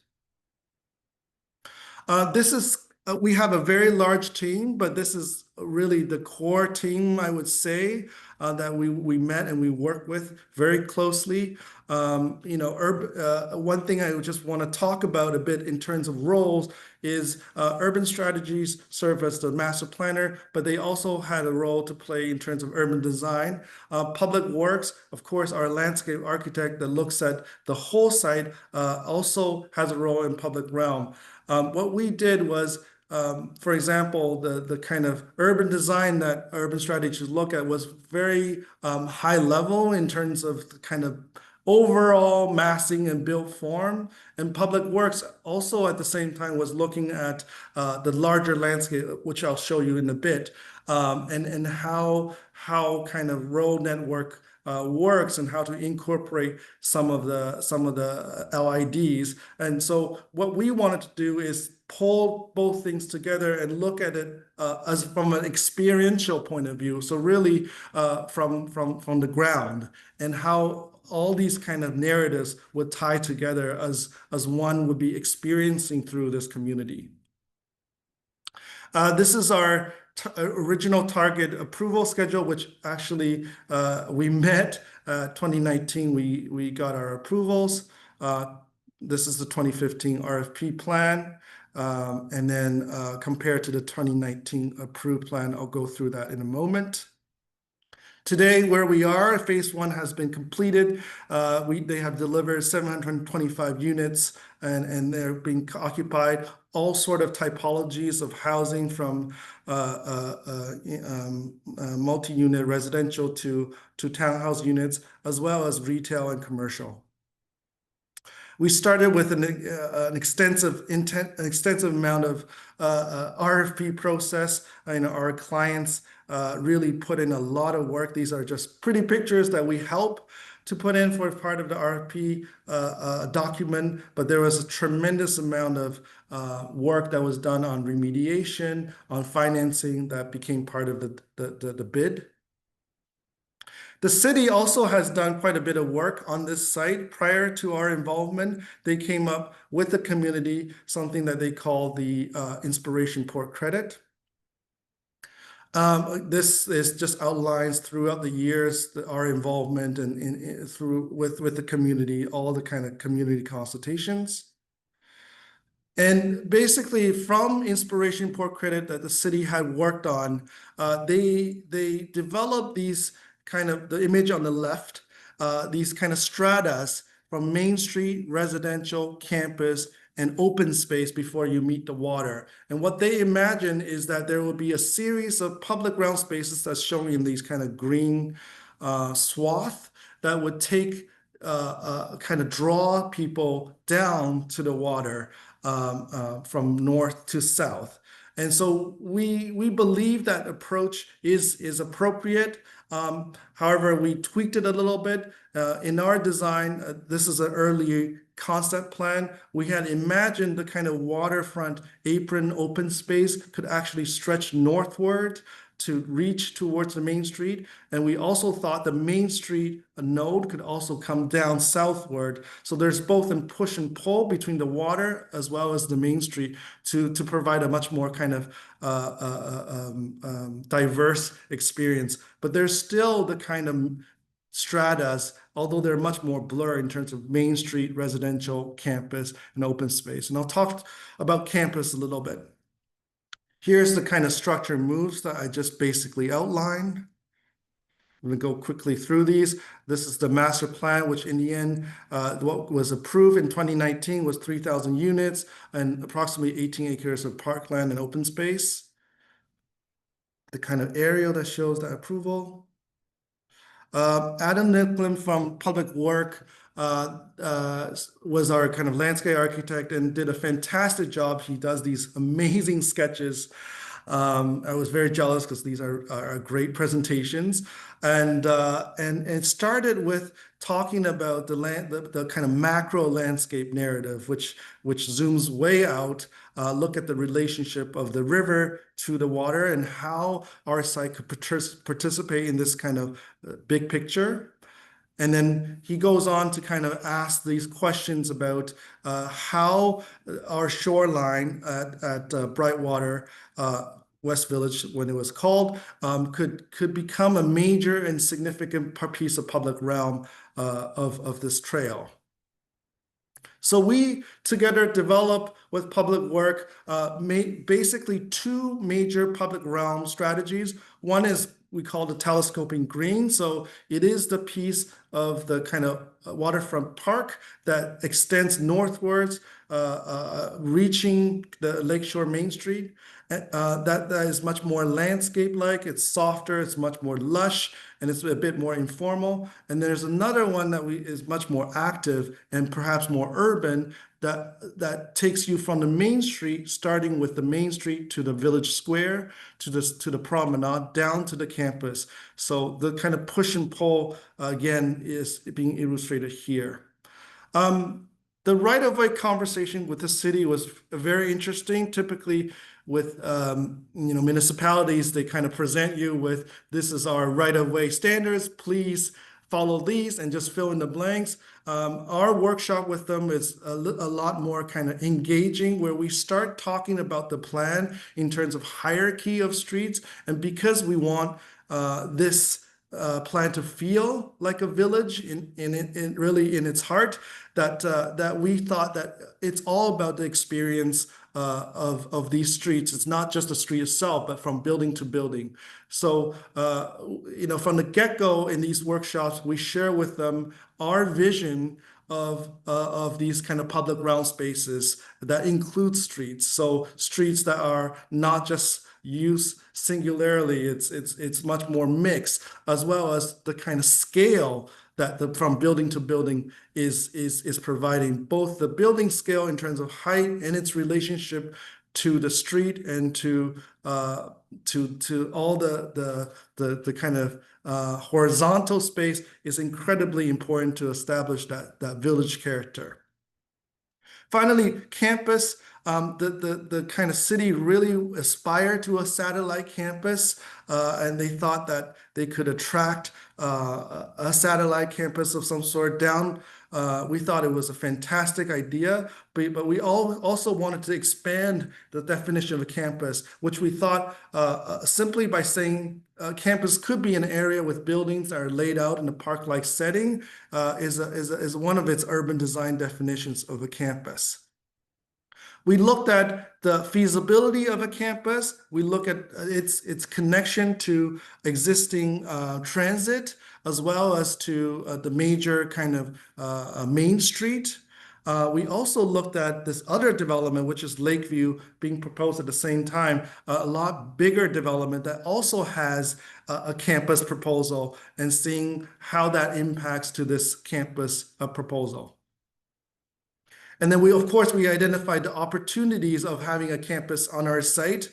We have a very large team, but this is really the core team, I would say, that we met and we work with very closely. One thing I just want to talk about a bit in terms of roles is urban strategies serve as the master planner, but they also had a role to play in terms of urban design. Public works, of course, our landscape architect that looks at the whole site also has a role in public realm. What we did was, for example, the kind of urban design that urban strategies look at was very high level in terms of the kind of overall massing and built form. And public works also at the same time was looking at the larger landscape, which I'll show you in a bit, and how kind of road network works and how to incorporate some of the LIDs. And so what we wanted to do is pull both things together and look at it as from an experiential point of view. So really from the ground, and how all these kind of narratives would tie together as one would be experiencing through this community. This is our original target approval schedule, which actually we met 2019. We got our approvals. This is the 2015 RFP plan. And then compared to the 2019 approved plan, I'll go through that in a moment. Today, where we are, phase one has been completed. They have delivered 725 units and they're being occupied. All sort of typologies of housing from multi-unit residential to townhouse units, as well as retail and commercial. We started with an extensive amount of RFP process, and our clients really put in a lot of work. These are just pretty pictures that we help to put in for part of the RFP document, but there was a tremendous amount of work that was done on remediation, on financing that became part of the bid. The city also has done quite a bit of work on this site. Prior to our involvement, they came up with the community something that they call the Inspiration Port Credit. This is just outlines throughout the years our involvement through with the community, all the kind of community consultations. And basically, from inspiration port credit that the city had worked on, they developed these kind of the image on the left, these kind of stratas from Main Street, residential, campus, and open space before you meet the water. And what they imagine is that there will be a series of public ground spaces that's shown in these kind of green swath that would take kind of draw people down to the water from north to south. And so we believe that approach is appropriate. However, we tweaked it a little bit. In our design, this is an early concept plan. We had imagined the kind of waterfront apron open space could actually stretch northward to reach towards the Main Street. And we also thought the Main Street node could also come down southward. So there's both a push and pull between the water as well as the Main Street to provide a much more kind of diverse experience. But there's still the kind of stratas, although they're much more blurred in terms of Main Street, residential, campus, and open space. And I'll talk about campus a little bit. Here's the kind of structure moves that I just basically outlined. I'm going to go quickly through these. This is the master plan, which in the end, what was approved in 2019 was 3,000 units and approximately 18 acres of parkland and open space. The kind of aerial that shows that approval. Adam Nicklin from Public Work was our kind of landscape architect and did a fantastic job. He does these amazing sketches. I was very jealous because these are great presentations. And it started with talking about the kind of macro landscape narrative, which zooms way out, look at the relationship of the river to the water and how our site could participate in this kind of big picture. And then he goes on to kind of ask these questions about how our shoreline at Brightwater, West Village, when it was called, could become a major and significant piece of public realm of this trail. So we together develop with Public Work basically two major public realm strategies. One is we call the telescoping green. So it is the piece of the kind of waterfront park that extends northwards, reaching the Lakeshore Main Street. That is much more landscape-like. It's softer, it's much more lush, and it's a bit more informal. And there's another one that is much more active and perhaps more urban that takes you from the Main Street, starting with the Main Street to the Village Square, to the promenade, down to the campus. So the kind of push and pull, again, is being illustrated here. The right-of-way conversation with the city was very interesting. Typically, with municipalities, they kind of present you with, this is our right-of-way standards, please follow these and just fill in the blanks. Our workshop with them is a lot more kind of engaging, where we start talking about the plan in terms of hierarchy of streets. And because we want this plan to feel like a village in really in its heart, that we thought that it's all about the experience of these streets. It's not just the street itself, but from building to building. So, from the get-go in these workshops, we share with them our vision of these kind of public realm spaces that include streets. So streets that are not just used singularly, it's much more mixed, as well as the kind of scale that from building to building is providing, both the building scale in terms of height and its relationship to the street and to all the kind of horizontal space is incredibly important to establish that village character. Finally, campus. the kind of city really aspired to a satellite campus, and they thought that they could attract a satellite campus of some sort down. We thought it was a fantastic idea, but we all also wanted to expand the definition of a campus, which we thought simply by saying campus could be an area with buildings that are laid out in a park-like setting is one of its urban design definitions of a campus. We looked at the feasibility of a campus. We look at its connection to existing transit, as well as to the major kind of Main Street. We also looked at this other development, which is Lakeview, being proposed at the same time, a lot bigger development that also has a campus proposal, and seeing how that impacts to this campus proposal. And then of course, we identified the opportunities of having a campus on our site.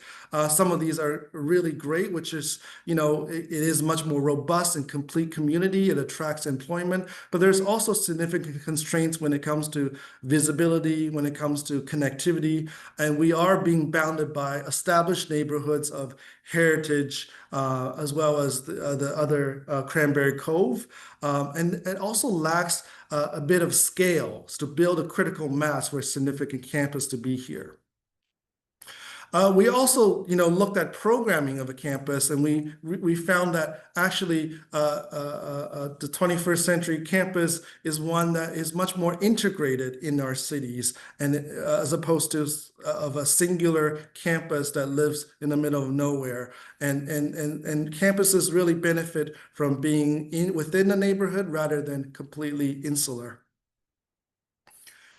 Some of these are really great, which is, it is much more robust and complete community. It attracts employment, but there's also significant constraints when it comes to visibility, when it comes to connectivity. And we are being bounded by established neighborhoods of Heritage, as well as the other Cranberry Cove. And it also lacks a bit of scale to build a critical mass for a significant campus to be here. We also, looked at programming of a campus, and we found that actually the 21st century campus is one that is much more integrated in our cities, and as opposed to of a singular campus that lives in the middle of nowhere. And campuses really benefit from being within the neighborhood rather than completely insular.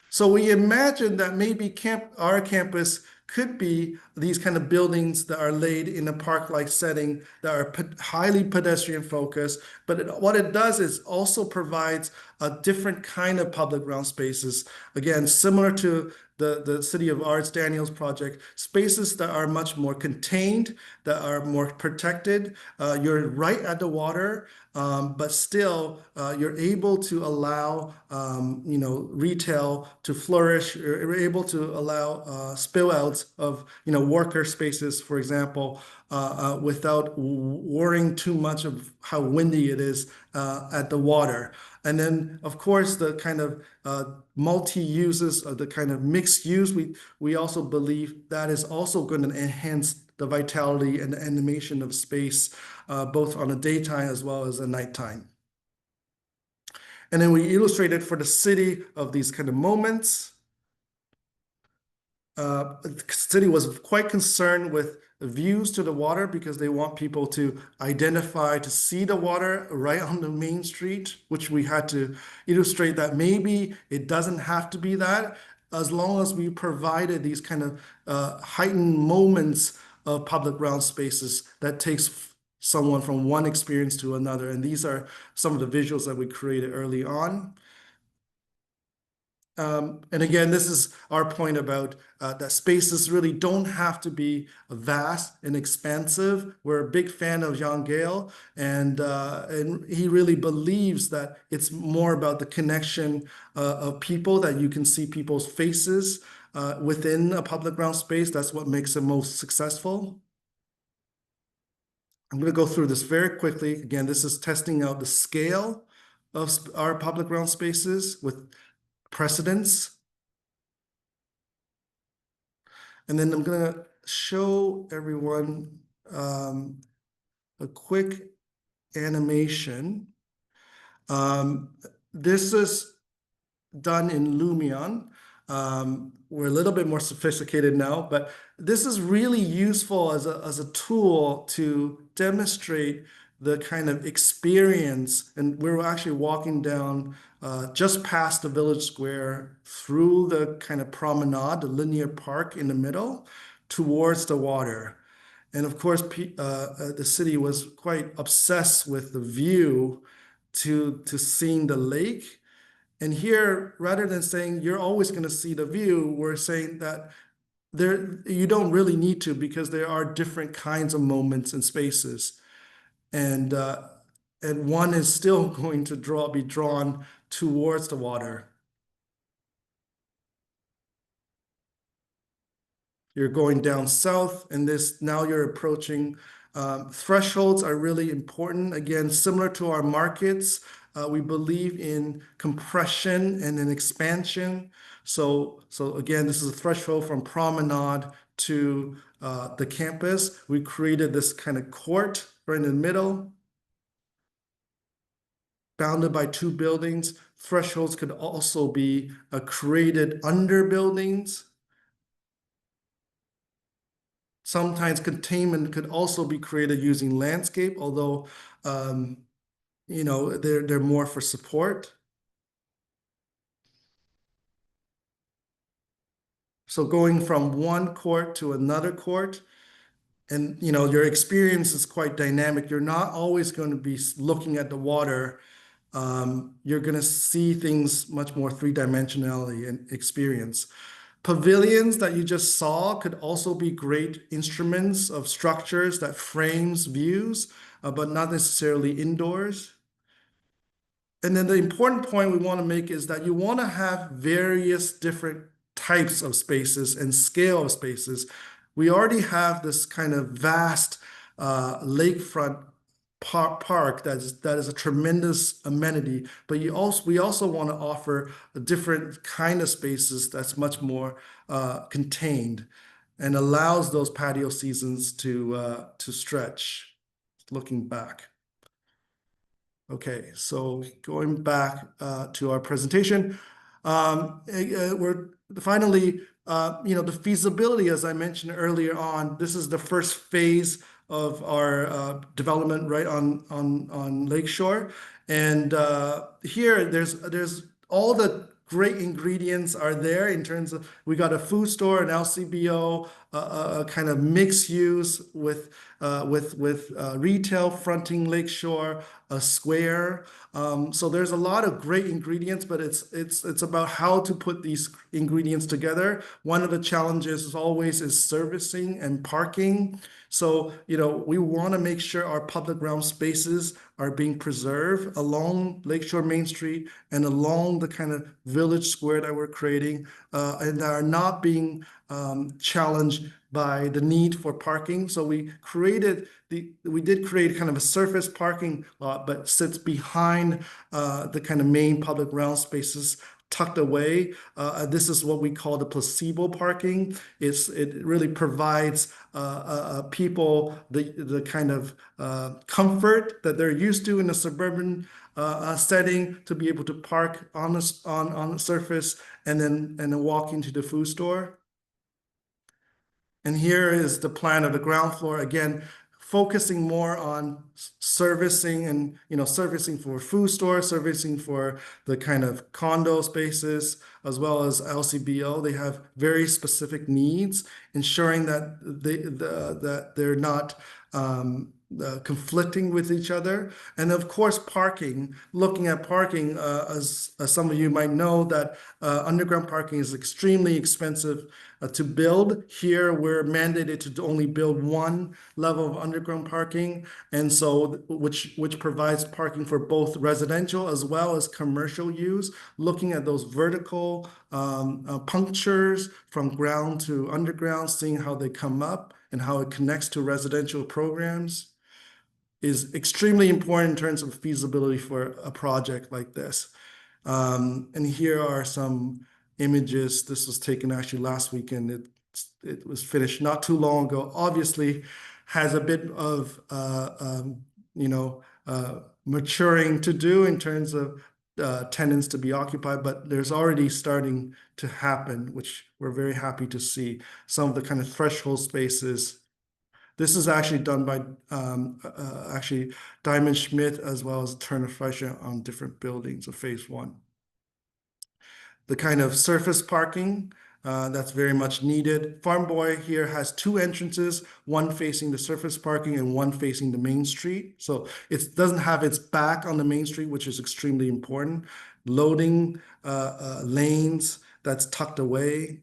So we imagine that maybe our campus could be these kind of buildings that are laid in a park-like setting that are highly pedestrian focused. But what it does is also provides a different kind of public ground spaces. Again, similar to the City of Arts Daniels project, spaces that are much more contained, that are more protected. You're right at the water, but still you're able to allow retail to flourish. You're able to allow spill outs of worker spaces, for example, without worrying too much of how windy it is at the water. And then, of course, the kind of multi-uses, the kind of mixed use, we also believe that is also going to enhance the vitality and the animation of space, both on a daytime as well as a nighttime. And then we illustrated for the city of these kind of moments. The city was quite concerned with views to the water because they want people to identify, to see the water right on the main street, which we had to illustrate that maybe it doesn't have to be that, as long as we provided these kind of heightened moments of public ground spaces that takes someone from one experience to another. And these are some of the visuals that we created early on. And again, this is our point about that spaces really don't have to be vast and expansive. We're a big fan of Jean Gale, and he really believes that it's more about the connection of people, that you can see people's faces within a public ground space. That's what makes it most successful. I'm going to go through this very quickly. Again, this is testing out the scale of our public ground spaces with precedence. And then I'm going to show everyone a quick animation. This is done in Lumion. We're a little bit more sophisticated now, but this is really useful as a tool to demonstrate the kind of experience. And we're actually walking down just past the village square through the kind of promenade, the linear park in the middle, towards the water. And of course, the city was quite obsessed with the view to seeing the lake. And here, rather than saying you're always going to see the view, we're saying that you don't really need to, because there are different kinds of moments and spaces. And one is still going to be drawn towards the water. you're going down south, and now you're approaching. Thresholds are really important. Again, similar to our markets, we believe in compression and in expansion. So again, this is a threshold from promenade to the campus. We created this kind of court right in the middle, bounded by two buildings. Thresholds could also be created under buildings. Sometimes containment could also be created using landscape, although they're more for support. So going from one court to another court, and your experience is quite dynamic. You're not always going to be looking at the water. You're going to see things much more three-dimensionality and experience. Pavilions that you just saw could also be great instruments of structures that frames views, but not necessarily indoors. And then the important point we want to make is that you want to have various different types of spaces and scale of spaces. We already have this kind of vast lakefront park that is a tremendous amenity, but we also want to offer a different kind of spaces that's much more contained and allows those patio seasons to stretch. Looking back. Okay, so going back to our presentation, we're finally, the feasibility, as I mentioned earlier on, this is the first phase of our development right on Lakeshore. And here, there's all the great ingredients are there in terms of, we got a food store, an LCBO, a kind of mixed use with retail fronting Lakeshore, a square. So there's a lot of great ingredients, but it's about how to put these ingredients together. One of the challenges is servicing and parking. So, we want to make sure our public realm spaces are being preserved along Lakeshore Main Street and along the kind of village square that we're creating, and that are not being challenged by the need for parking. So we did create kind of a surface parking lot, but sits behind the kind of main public realm spaces tucked away. This is what we call the placebo parking. It really provides people the kind of comfort that they're used to in a suburban setting, to be able to park on the surface and then walk into the food store. And here is the plan of the ground floor, again, focusing more on servicing and, servicing for food store, servicing for the kind of condo spaces, as well as LCBO. They have very specific needs, ensuring that they're not conflicting with each other. And of course, parking, looking at parking, as some of you might know, that underground parking is extremely expensive to build. Here, we're mandated to only build one level of underground parking, and so which provides parking for both residential as well as commercial use. Looking at those vertical punctures from ground to underground, seeing how they come up and how it connects to residential programs is extremely important in terms of feasibility for a project like this. And here are some images. This was taken actually last weekend. It was finished not too long ago. Obviously, has a bit of maturing to do in terms of tenants to be occupied, but there's already starting to happen, which we're very happy to see. Some of the kind of threshold spaces. This is actually done by actually Diamond Schmidt as well as Turner Fleischer on different buildings of phase one. The kind of surface parking that's very much needed. Farm Boy here has two entrances, one facing the surface parking and one facing the main street. So it doesn't have its back on the main street, which is extremely important. Loading lanes that's tucked away.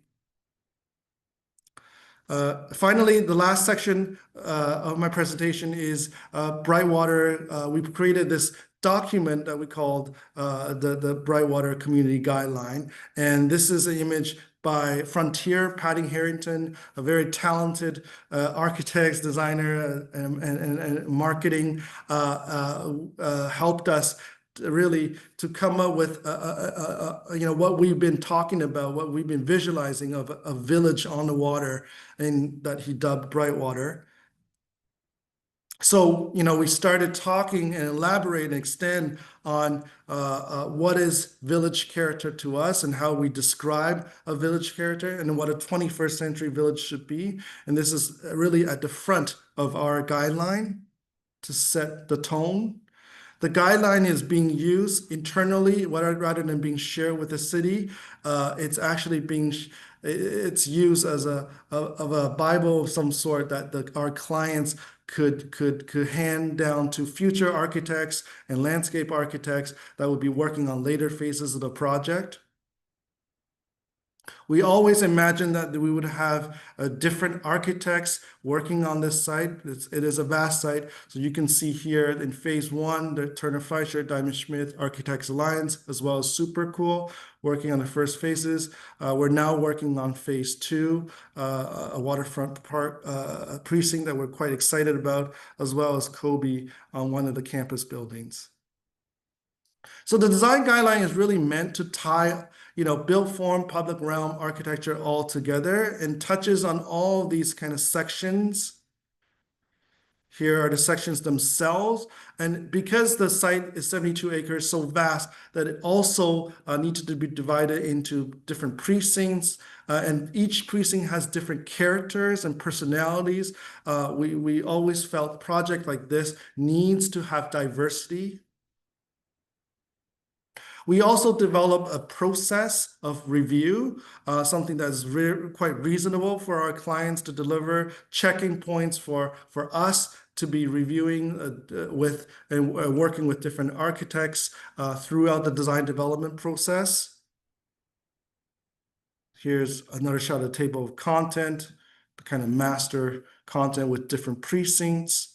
Finally, the last section of my presentation is Brightwater. We've created this document that we called the Brightwater Community Guideline. And this is an image by Frontier, Patty Harrington, a very talented architect, designer, and marketing, helped us really to come up with what we've been talking about, what we've been visualizing of a village on the water, and that he dubbed Brightwater. So, we started talking and elaborate and extend on what is village character to us and how we describe a village character and what a 21st century village should be. And this is really at the front of our guideline to set the tone. The guideline is being used internally rather than being shared with the city. It's actually it's used as a Bible of some sort that our clients could hand down to future architects and landscape architects that will be working on later phases of the project. We always imagined that we would have different architects working on this site. It is a vast site. So you can see here in phase one, the Turner Fisher, Diamond Smith Architects Alliance, as well as Super Cool, working on the first phases. We're now working on phase two, a waterfront park precinct that we're quite excited about, as well as Kobe on one of the campus buildings. So the design guideline is really meant to tie, built form, public realm architecture all together and touches on all these kind of sections. Here are the sections themselves. And because the site is 72 acres, so vast that it also needs to be divided into different precincts. And each precinct has different characters and personalities. We always felt a project like this needs to have diversity. We also develop a process of review, something that's quite reasonable for our clients to deliver, checking points for us to be reviewing with and working with different architects throughout the design development process. Here's another shot of the table of content, the kind of master content with different precincts.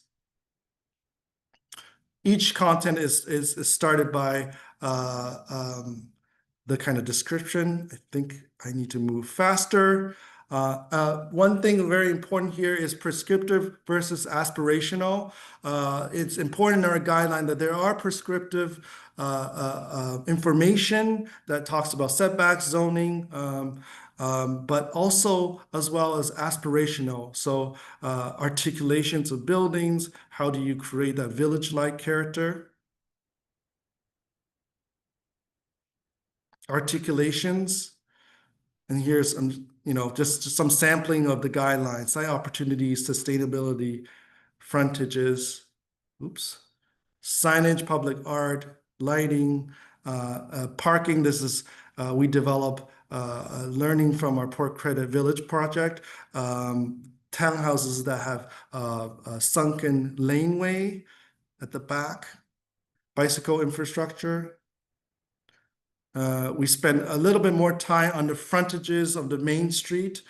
Each content is started by the kind of description. I think I need to move faster. One thing very important here is prescriptive versus aspirational. It's important in our guideline that there are prescriptive information that talks about setbacks, zoning, but also as well as aspirational. So articulations of buildings, how do you create that village-like character? Articulations, and here's just some sampling of the guidelines: site opportunities, sustainability, frontages, signage, public art, lighting, parking. This is we develop learning from our Port Credit Village project. Townhouses that have a sunken laneway at the back, bicycle infrastructure. We spend a little bit more time on the frontages of the main street,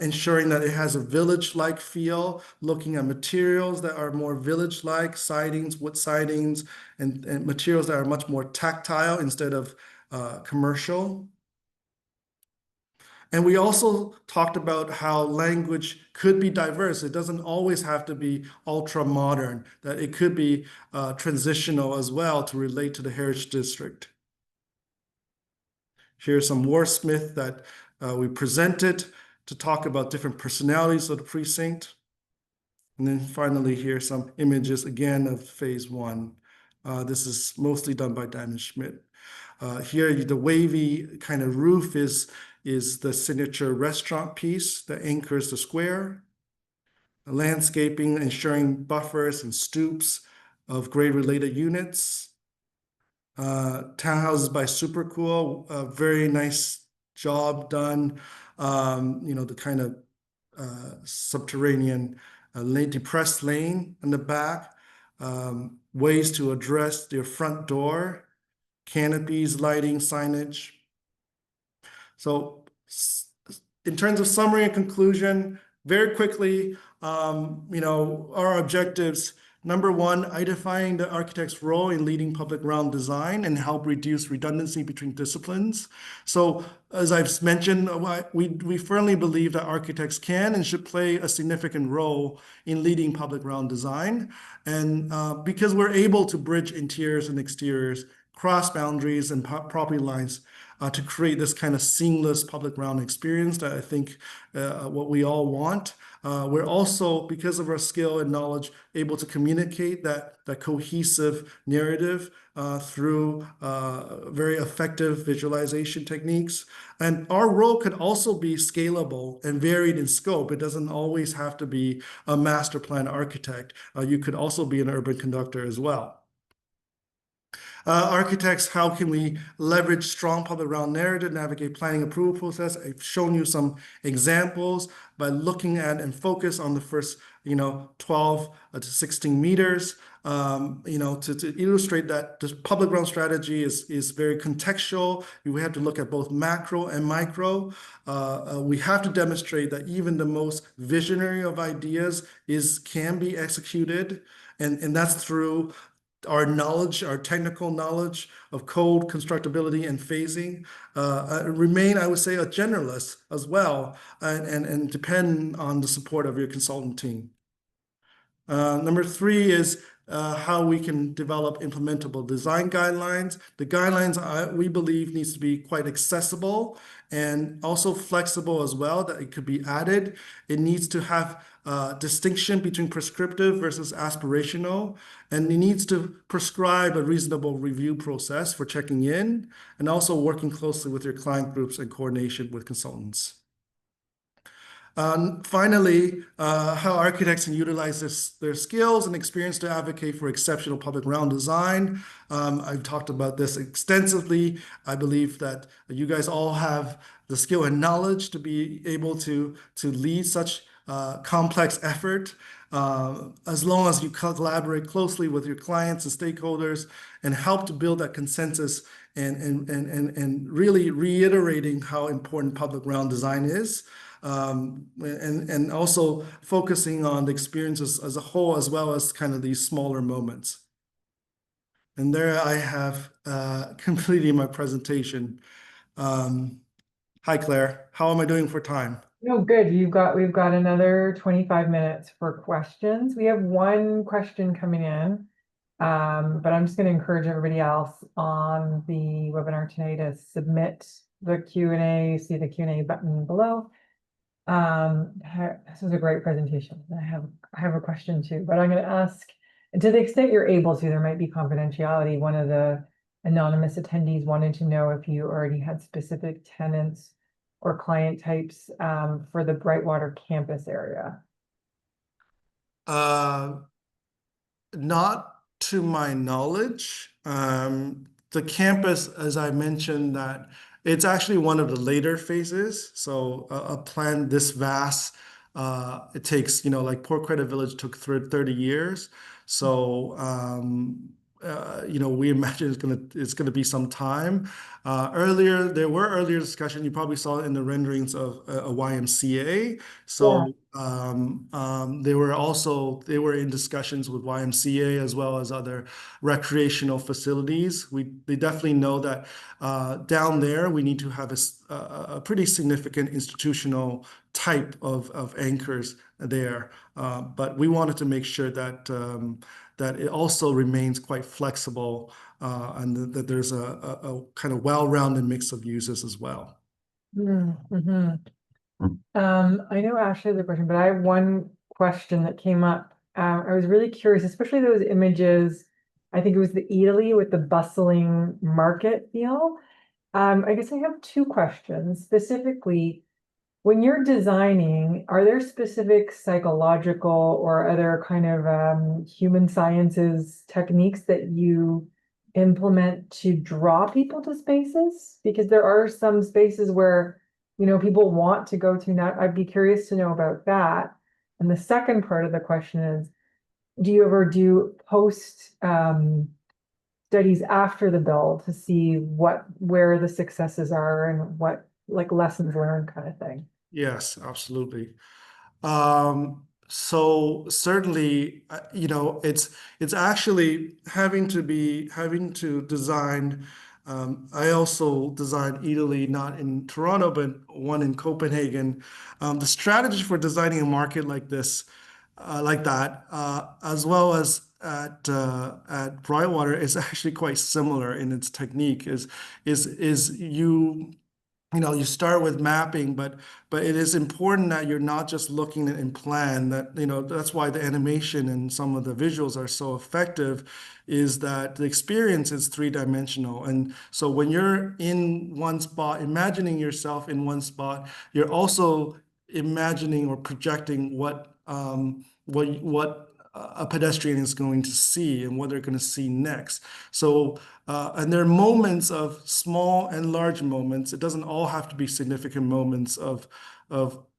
ensuring that it has a village-like feel, looking at materials that are more village-like, sidings, wood sidings, and materials that are much more tactile instead of commercial. And we also talked about how language could be diverse. It doesn't always have to be ultra modern, that it could be transitional as well to relate to the Heritage District. Here's some wordsmith that we presented to talk about different personalities of the precinct. And then finally, here's some images again of phase one. This is mostly done by Diamond Schmidt. Here, the wavy kind of roof is the signature restaurant piece that anchors the square. Landscaping, ensuring buffers and stoops of grade-related units. Townhouses by Super Cool, a very nice job done. The kind of subterranean depressed lane in the back. Ways to address their front door, canopies, lighting, signage. So in terms of summary and conclusion, very quickly, our objectives Number one, identifying the architect's role in leading public realm design and help reduce redundancy between disciplines. So, as I've mentioned, we firmly believe that architects can and should play a significant role in leading public realm design. And because we're able to bridge interiors and exteriors, cross boundaries and property lines to create this kind of seamless public realm experience that I think what we all want. We're also, because of our skill and knowledge, able to communicate that cohesive narrative through very effective visualization techniques. And our role could also be scalable and varied in scope. It doesn't always have to be a master plan architect. You could also be an urban conductor as well. Architects, how can we leverage strong public realm narrative, navigate planning approval process? I've shown you some examples by looking at and focus on the first, 12 to 16 meters, to illustrate that the public realm strategy is very contextual. We have to look at both macro and micro. We have to demonstrate that even the most visionary of ideas can be executed, and that's through our knowledge, our technical knowledge of code, constructability, and phasing. Remain, I would say, a generalist as well, and depend on the support of your consultant team. Number three is how we can develop implementable design guidelines. The guidelines, we believe, needs to be quite accessible and also flexible as well, that it could be added. It needs to have distinction between prescriptive versus aspirational, and it needs to prescribe a reasonable review process for checking in and also working closely with your client groups and coordination with consultants. Finally, how architects can utilize their skills and experience to advocate for exceptional public realm design. I've talked about this extensively. I believe that you guys all have the skill and knowledge to be able to lead such complex effort, as long as you collaborate closely with your clients and stakeholders and help to build that consensus and really reiterating how important public realm design is. And also focusing on the experiences as a whole, as well as kind of these smaller moments. And there I have completed my presentation. Hi, Claire. How am I doing for time? No, good. We've got another 25 minutes for questions. We have one question coming in, but I'm just going to encourage everybody else on the webinar today to submit the Q&A, see the Q&A button below. This was a great presentation. I have a question too, but I'm going to ask, and to the extent you're able to, there might be confidentiality. One of the anonymous attendees wanted to know if you already had specific tenants or client types for the Brightwater campus area. Not to my knowledge. The campus, as I mentioned, that it's actually one of the later phases. So a plan this vast, it takes, like Port Credit Village took 30 years. So, we imagine it's gonna be some time. There were earlier discussion. You probably saw it in the renderings of a YMCA. So they were in discussions with YMCA as well as other recreational facilities. They definitely know that down there we need to have a pretty significant institutional type of anchors there. But we wanted to make sure that it also remains quite flexible and that there's a kind of well-rounded mix of uses as well. Mm-hmm. I know Ashley has a question, but I have one question that came up. I was really curious, especially those images. I think it was the Italy with the bustling market feel. I guess I have two questions. Specifically, when you're designing, are there specific psychological or other kind of human sciences techniques that you implement to draw people to spaces? Because there are some spaces where, people want to go to. Now, I'd be curious to know about that. And the second part of the question is, do you ever do post studies after the build to see where the successes are and what like lessons learned kind of thing? Yes, absolutely. So certainly, it's actually having to design. I also designed Italy, not in Toronto, but one in Copenhagen. The strategy for designing a market like this, like that, as well as at Brightwater, is actually quite similar in its technique. Is you start with mapping, but it is important that you're not just looking at in plan. That that's why the animation and some of the visuals are so effective, is that the experience is three-dimensional. And so when you're in one spot, imagining yourself in one spot, you're also imagining or projecting what a pedestrian is going to see and what they're going to see next. So and there are moments of small and large moments. It doesn't all have to be significant moments of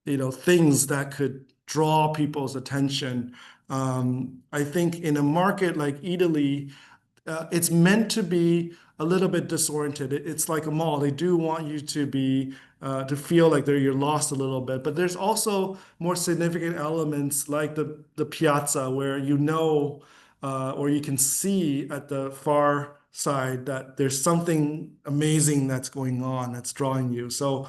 things that could draw people's attention. I think in a market like Italy, it's meant to be a little bit disoriented. It's like a mall. They do want you to be to feel like you're lost a little bit. But there's also more significant elements like the piazza where or you can see at the far side that there's something amazing that's going on that's drawing you. So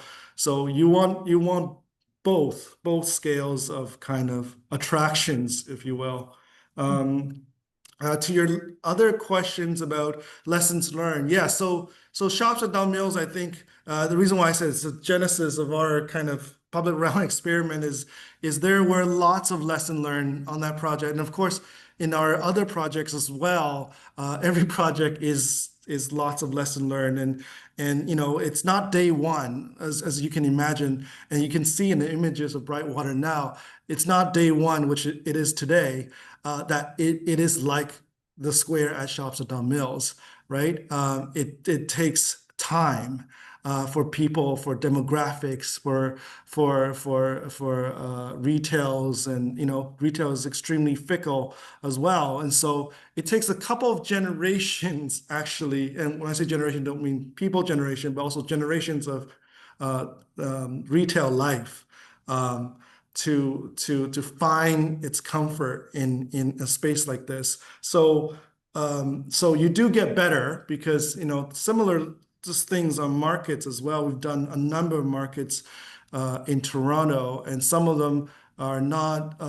you want both scales of kind of attractions, if you will. Um, to your other questions about lessons learned, yeah. So shops at Don Mills, I think the reason why I said it's the genesis of our kind of public realm experiment is there were lots of lesson learned on that project, and of course in our other projects as well. Every project is lots of lesson learned, and it's not day one as you can imagine, and you can see in the images of Brightwater now. It's not day one, which it is today that it is like the square at Shops at Don Mills, right? It takes time for people, for demographics, for retails, and retail is extremely fickle as well, and so it takes a couple of generations actually. And when I say generation, don't mean people generation, but also generations of retail life. Um, to find its comfort in a space like this. So you do get better because similar just things on markets as well. We've done a number of markets in Toronto, and some of them are not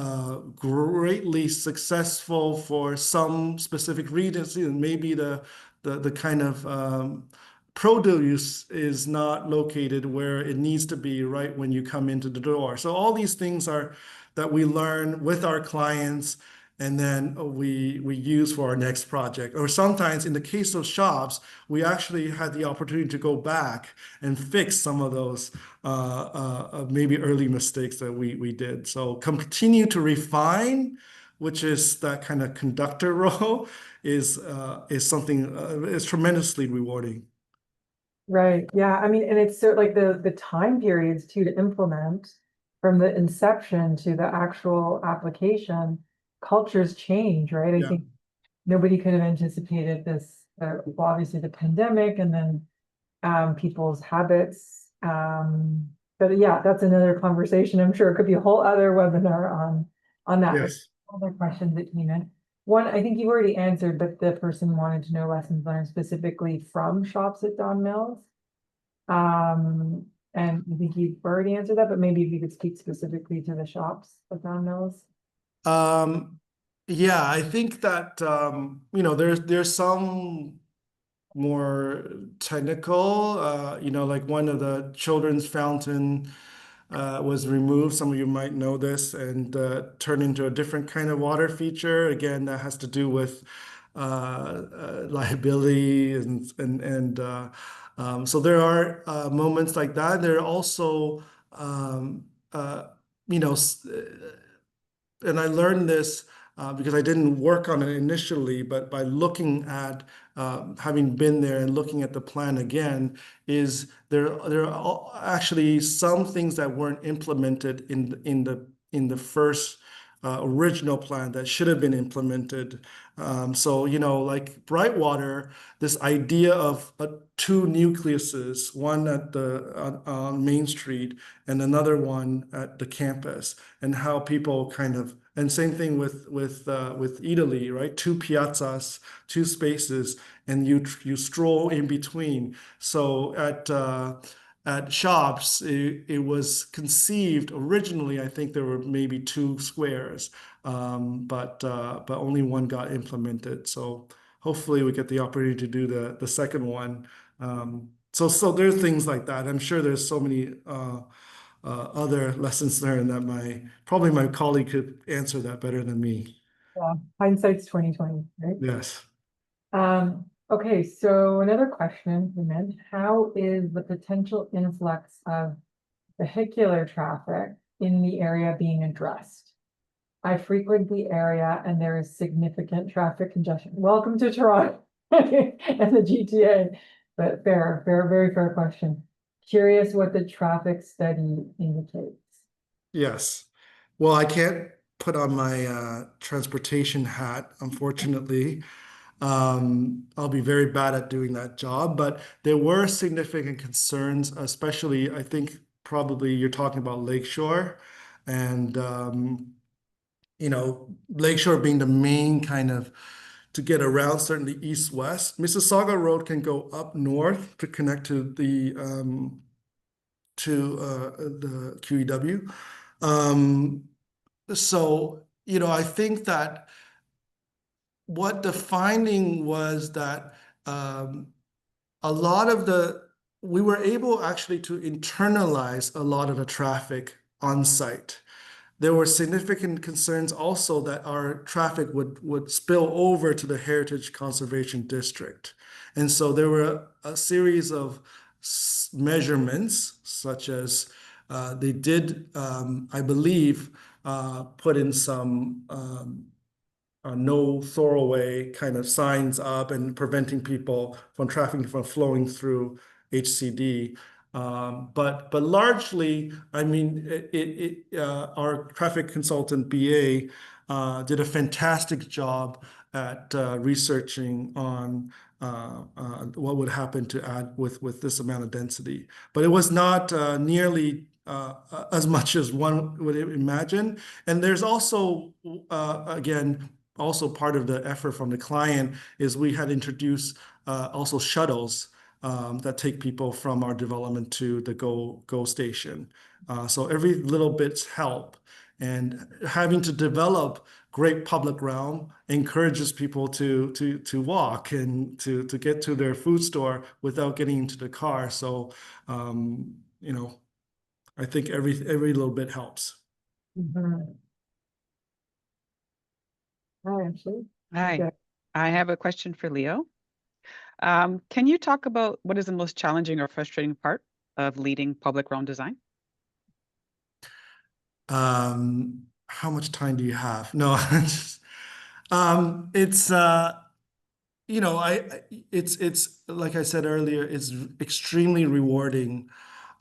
greatly successful for some specific reasons. Maybe the kind of produce is not located where it needs to be right when you come into the door. So all these things are that we learn with our clients, and then we use for our next project. Or sometimes in the case of shops, we actually had the opportunity to go back and fix some of those maybe early mistakes that we did. So continue to refine, which is that kind of conductor role, is something is tremendously rewarding. Right. Yeah. I mean, and it's so like the time periods too to implement from the inception to the actual application, cultures change, right? I Yeah. think nobody could have anticipated this, well, obviously the pandemic and then people's habits. But yeah, that's another conversation. I'm sure it could be a whole other webinar on that. But Yes. other questions that came in. One, I think you already answered, but the person wanted to know lessons learned specifically from shops at Don Mills. And I think you've already answered that, but maybe if you could speak specifically to the shops at Don Mills. Um, yeah, I think that there's some more technical, like one of the children's fountain was removed. Some of you might know this, and turned into a different kind of water feature. Again, that has to do with liability and so there are moments like that. There are also you know and I learned this because I didn't work on it initially, but by looking at having been there and looking at the plan again, is there are actually some things that weren't implemented in the first original plan that should have been implemented. So like Brightwater, this idea of two nucleuses, one at the on Main Street and another one at the campus, and how people kind of And same thing with Italy, right? Two piazzas, two spaces, and you stroll in between. So at shops, it was conceived originally. I think there were maybe two squares, but only one got implemented. So hopefully we get the opportunity to do the second one. So there's things like that. I'm sure there's so many other lessons learned that probably my colleague could answer that better than me. Yeah, hindsight's 2020, right? Yes. Okay, so another question we meant, how is the potential influx of vehicular traffic in the area being addressed? I frequent the area and there is significant traffic congestion. Welcome to Toronto and the GTA. But very fair question. Curious what the traffic study indicates. Yes. Well, I can't put on my transportation hat, unfortunately. I'll be very bad at doing that job, but there were significant concerns, especially I think probably you're talking about Lakeshore and Lakeshore being the main kind of to get around, certainly east-west. Mississauga Road can go up north to connect to the QEW. So, I think that what the finding was that a lot of we were able actually to internalize a lot of the traffic on site. There were significant concerns also that our traffic would spill over to the Heritage Conservation District. And so there were a series of measurements, such as they did, I believe, put in some no throwaway kind of signs up and preventing people from traffic from flowing through HCD. But largely, I mean, our traffic consultant BA did a fantastic job at researching on what would happen to add with this amount of density. But it was not nearly as much as one would imagine. And there's also, again, also part of the effort from the client is we had introduced also shuttles that take people from our development to the go station. So every little bit's help. And having to develop great public realm encourages people to walk and to get to their food store without getting into the car. So I think every little bit helps. Mhm. Hi, Ashley. Hi, Okay. I have a question for Leo. Can you talk about what is the most challenging or frustrating part of leading public realm design? How much time do you have? No, it's it's like I said earlier, it's extremely rewarding.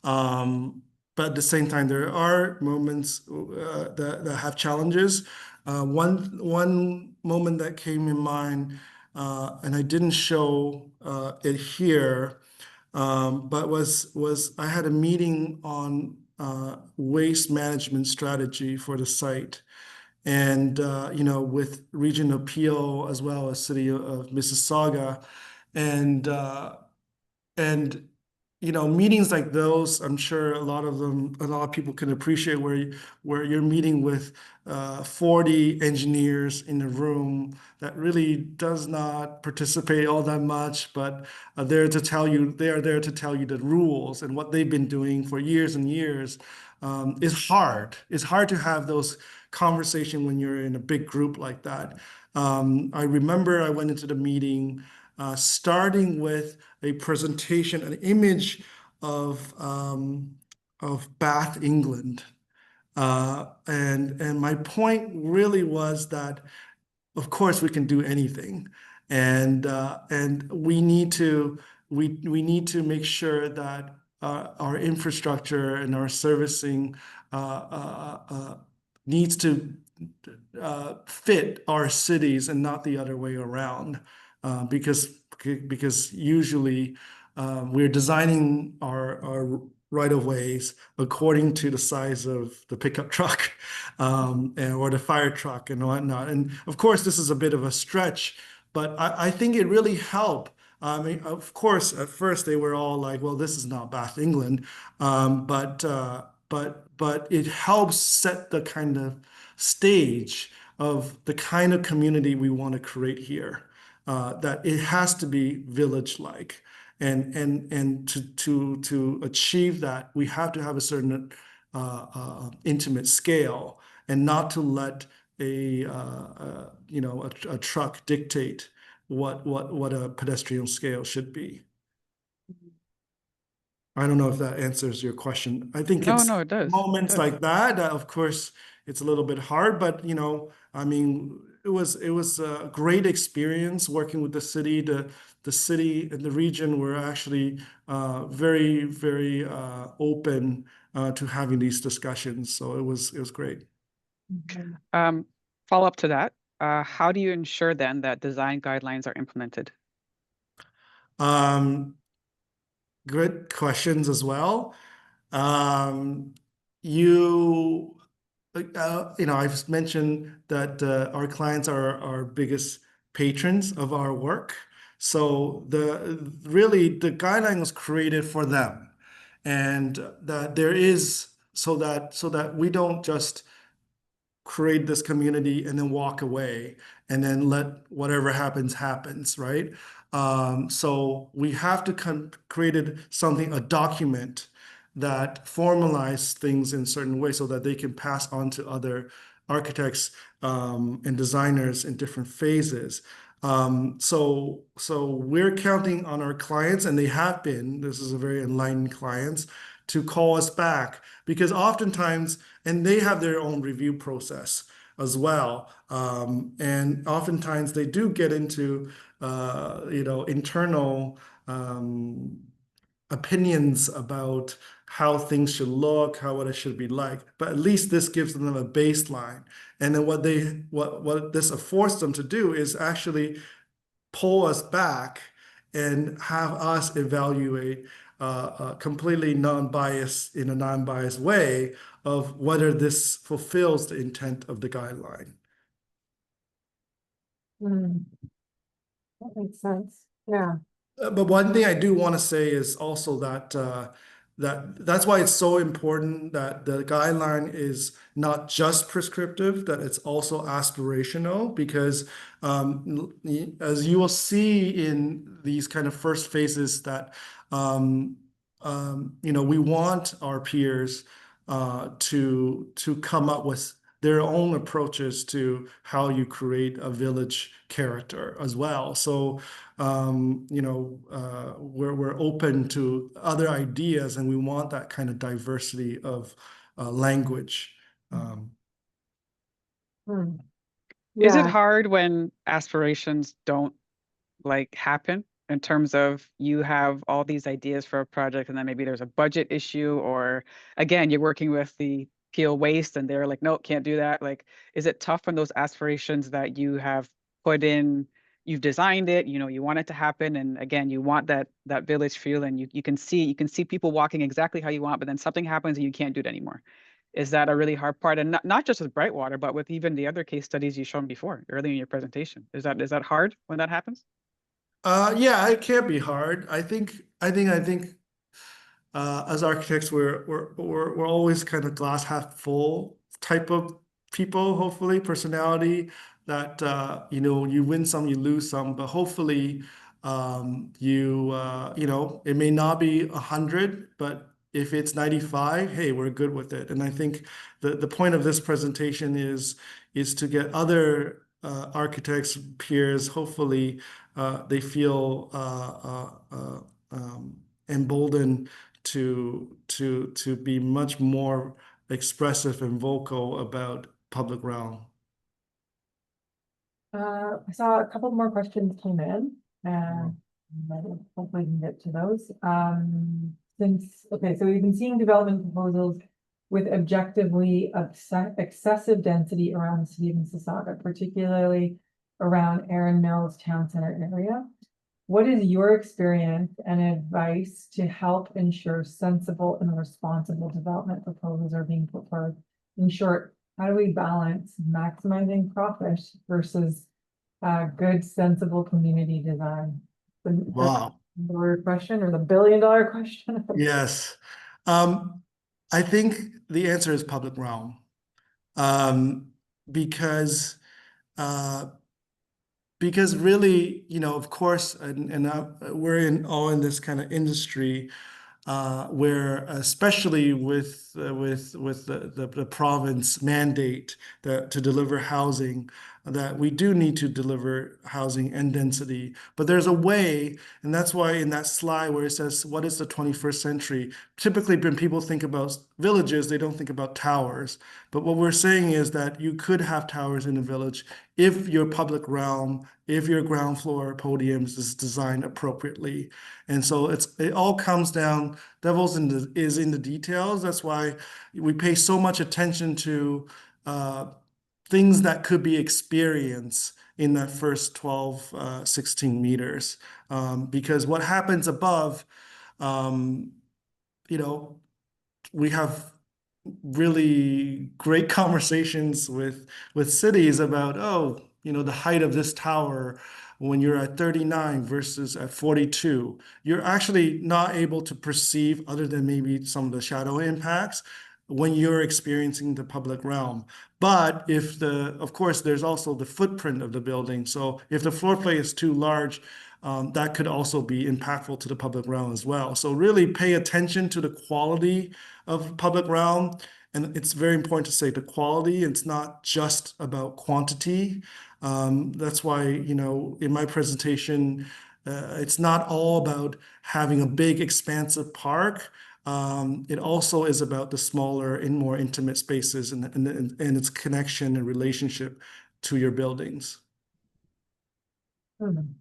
But at the same time, there are moments that have challenges. One moment that came in mind, and I didn't show it here, but was I had a meeting on waste management strategy for the site. And with Region of Peel as well as City of Mississauga, and and meetings like those, I'm sure a lot of people can appreciate where you're meeting with 40 engineers in a room that really does not participate all that much, but they are there to tell you the rules and what they've been doing for years and years. Is hard. It's hard to have those conversations when you're in a big group like that. I remember I went into the meeting starting with a presentation, an image of Bath, England. And my point really was that, of course, we can do anything, and we need to make sure that our infrastructure and our servicing needs to fit our cities and not the other way around, because usually we're designing our right-of-ways according to the size of the pickup truck or the fire truck and whatnot. And of course, this is a bit of a stretch, but I think it really helped. I mean, of course, at first they were all like, "Well, this is not Bath, England," but it helps set the kind of stage of the kind of community we want to create here. That it has to be village-like. And to achieve that, we have to have a certain intimate scale, and not to let a truck dictate what a pedestrian scale should be. I don't know if that answers your question. I think No, it's no, it does. It moments does. like that, of course, it's a little bit hard, but I mean, it was a great experience working with the city. The city and the region were actually very, very open to having these discussions. So it was great. Follow up to that. How do you ensure then that design guidelines are implemented? Good questions as well. Um, you, I've mentioned that our clients are our biggest patrons of our work. So the guideline was created for them, and that there is so that we don't just create this community and then walk away and then let whatever happens, right? So we have to created something, a document that formalize things in certain ways so that they can pass on to other architects and designers in different phases. So we're counting on our clients, and they have been, this is a very enlightened clients, to call us back, because oftentimes, and they have their own review process as well. And oftentimes they do get into, internal opinions about how things should look, what it should be like. But at least this gives them a baseline. And then what this forced them to do is actually pull us back and have us evaluate completely non-biased, in a non-biased way, of whether this fulfills the intent of the guideline. That makes sense. Yeah. But one thing I do want to say is also that that's why it's so important that the guideline is not just prescriptive, that it's also aspirational, because as you will see in these kind of first phases, that we want our peers to come up with their own approaches to how you create a village character as well. So we're open to other ideas, and we want that kind of diversity of language. Is it Yeah. hard when aspirations don't happen, in terms of you have all these ideas for a project and then maybe there's a budget issue, or again, you're working with the Peel Waste and they're like, nope, can't do that. Is it tough when those aspirations that you have put in, you've designed it, you want it to happen, and again, you want that village feel, and you can see people walking exactly how you want, but then something happens and you can't do it anymore. Is that a really hard part? And not just with Brightwater, but with even the other case studies you've shown before earlier in your presentation. Is that hard when that happens? Yeah, it can be hard. I think as architects, we're always kind of glass half full type of people. Hopefully, personality that you win some, you lose some, but hopefully, it may not be 100, but if it's 95, hey, we're good with it. And I think the point of this presentation is to get other architects, peers, hopefully they feel emboldened to be much more expressive and vocal about public realm. I saw a couple more questions came in, and hopefully we can get to those. So we've been seeing development proposals with objectively excessive density around the city of Mississauga, particularly around Erin Mills Town Center area. What is your experience and advice to help ensure sensible and responsible development proposals are being put forward? In short, how do we balance maximizing profit versus good, sensible community design? The Wow. lawyer question or the billion-dollar question? Yes. Um, I think the answer is public realm. Um, because uh, because really, of course, we're all in this kind of industry where especially with the province mandate that to deliver housing, that we do need to deliver housing and density. But there's a way, and that's why in that slide where it says, what is the 21st century? Typically, when people think about villages, they don't think about towers. But what we're saying is that you could have towers in a village if your public realm, if your ground floor podiums is designed appropriately. And so it all comes down, is in the details. That's why we pay so much attention to things that could be experienced in that first 12, 16 meters. Because what happens above, um, you know, we have really great conversations with cities about, oh, the height of this tower when you're at 39 versus at 42. You're actually not able to perceive, other than maybe some of the shadow impacts, when you're experiencing the public realm. But of course, there's also the footprint of the building. So if the floor plate is too large, that could also be impactful to the public realm as well. So really pay attention to the quality of public realm. And it's very important to say the quality, it's not just about quantity. That's why, in my presentation, it's not all about having a big, expansive park. It also is about the smaller and more intimate spaces and its connection and relationship to your buildings. Hmm.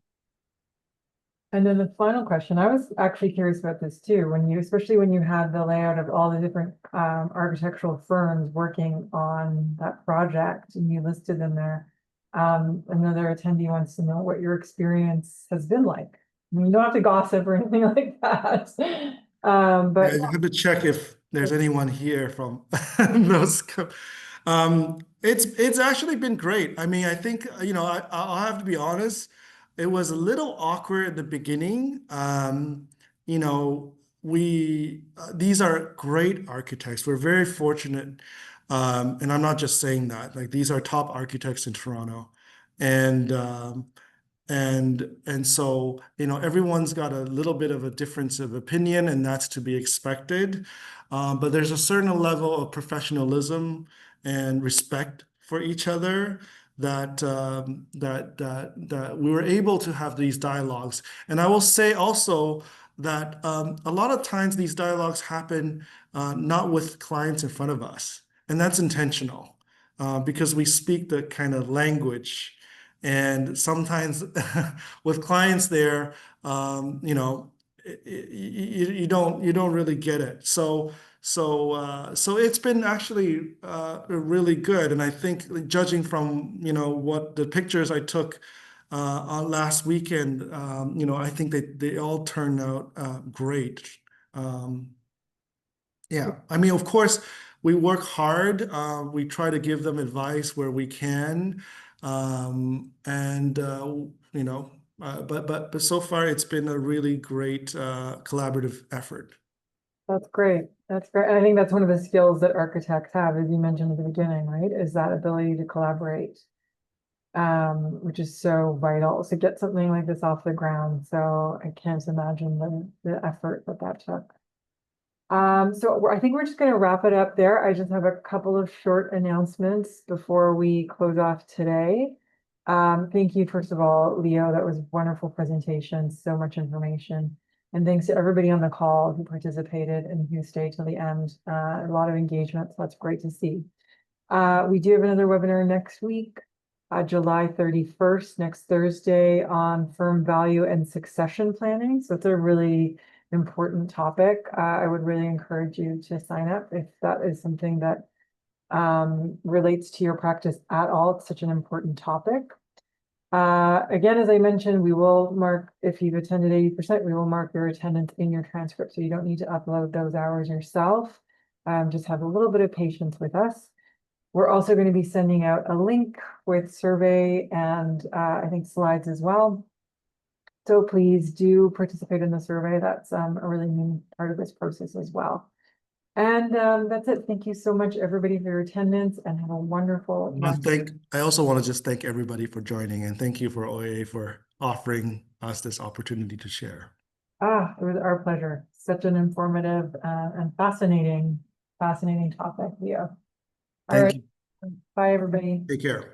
And then the final question, I was actually curious about this too, especially when you had the layout of all the different architectural firms working on that project and you listed them there. Another attendee wants to know what your experience has been like. I mean, you don't have to gossip or anything like that. But I have to check if there's anyone here from those. It's actually been great. I mean, I think, I'll have to be honest. It was a little awkward at the beginning. You know, these are great architects. We're very fortunate. And I'm not just saying that, like these are top architects in Toronto. And and so, everyone's got a little bit of a difference of opinion, and that's to be expected. But there's a certain level of professionalism and respect for each other that we were able to have these dialogues. And I will say also that a lot of times these dialogues happen not with clients in front of us, and that's intentional because we speak the kind of language. And sometimes with clients there, you don't really get it. So it's been actually really good. And I think judging from what the pictures I took on last weekend, I think they all turned out great. Um, yeah, I mean, of course, we work hard. We try to give them advice where we can, and but so far it's been a really great collaborative effort. that's great. That's great. And I think that's one of the skills that architects have, as you mentioned at the beginning, right? Is that ability to collaborate, which is so vital to get something like this off the ground. So I can't imagine the effort that took. So I think we're just going to wrap it up there. I just have a couple of short announcements before we close off today. Thank you, first of all, Leo. That was a wonderful presentation, so much information. And thanks to everybody on the call who participated and who stayed till the end. A lot of engagement, so that's great to see. We do have another webinar next week, July 31st, next Thursday, on firm value and succession planning. So it's a really important topic. I would really encourage you to sign up if that is something that relates to your practice at all. It's such an important topic. Again, as I mentioned, we will mark, if you've attended 80%, we will mark your attendance in your transcript, so you don't need to upload those hours yourself. Just have a little bit of patience with us. We're also going to be sending out a link with survey and I think slides as well. So please do participate in the survey. That's a really main part of this process as well. And that's it. Thank you so much, everybody, for your attendance, and have a wonderful I also want to just thank everybody for joining, and thank you for OAA for offering us this opportunity to share. it was our pleasure. Such an informative and fascinating topic, Leo. All Thank right. you. Bye, everybody. Take care.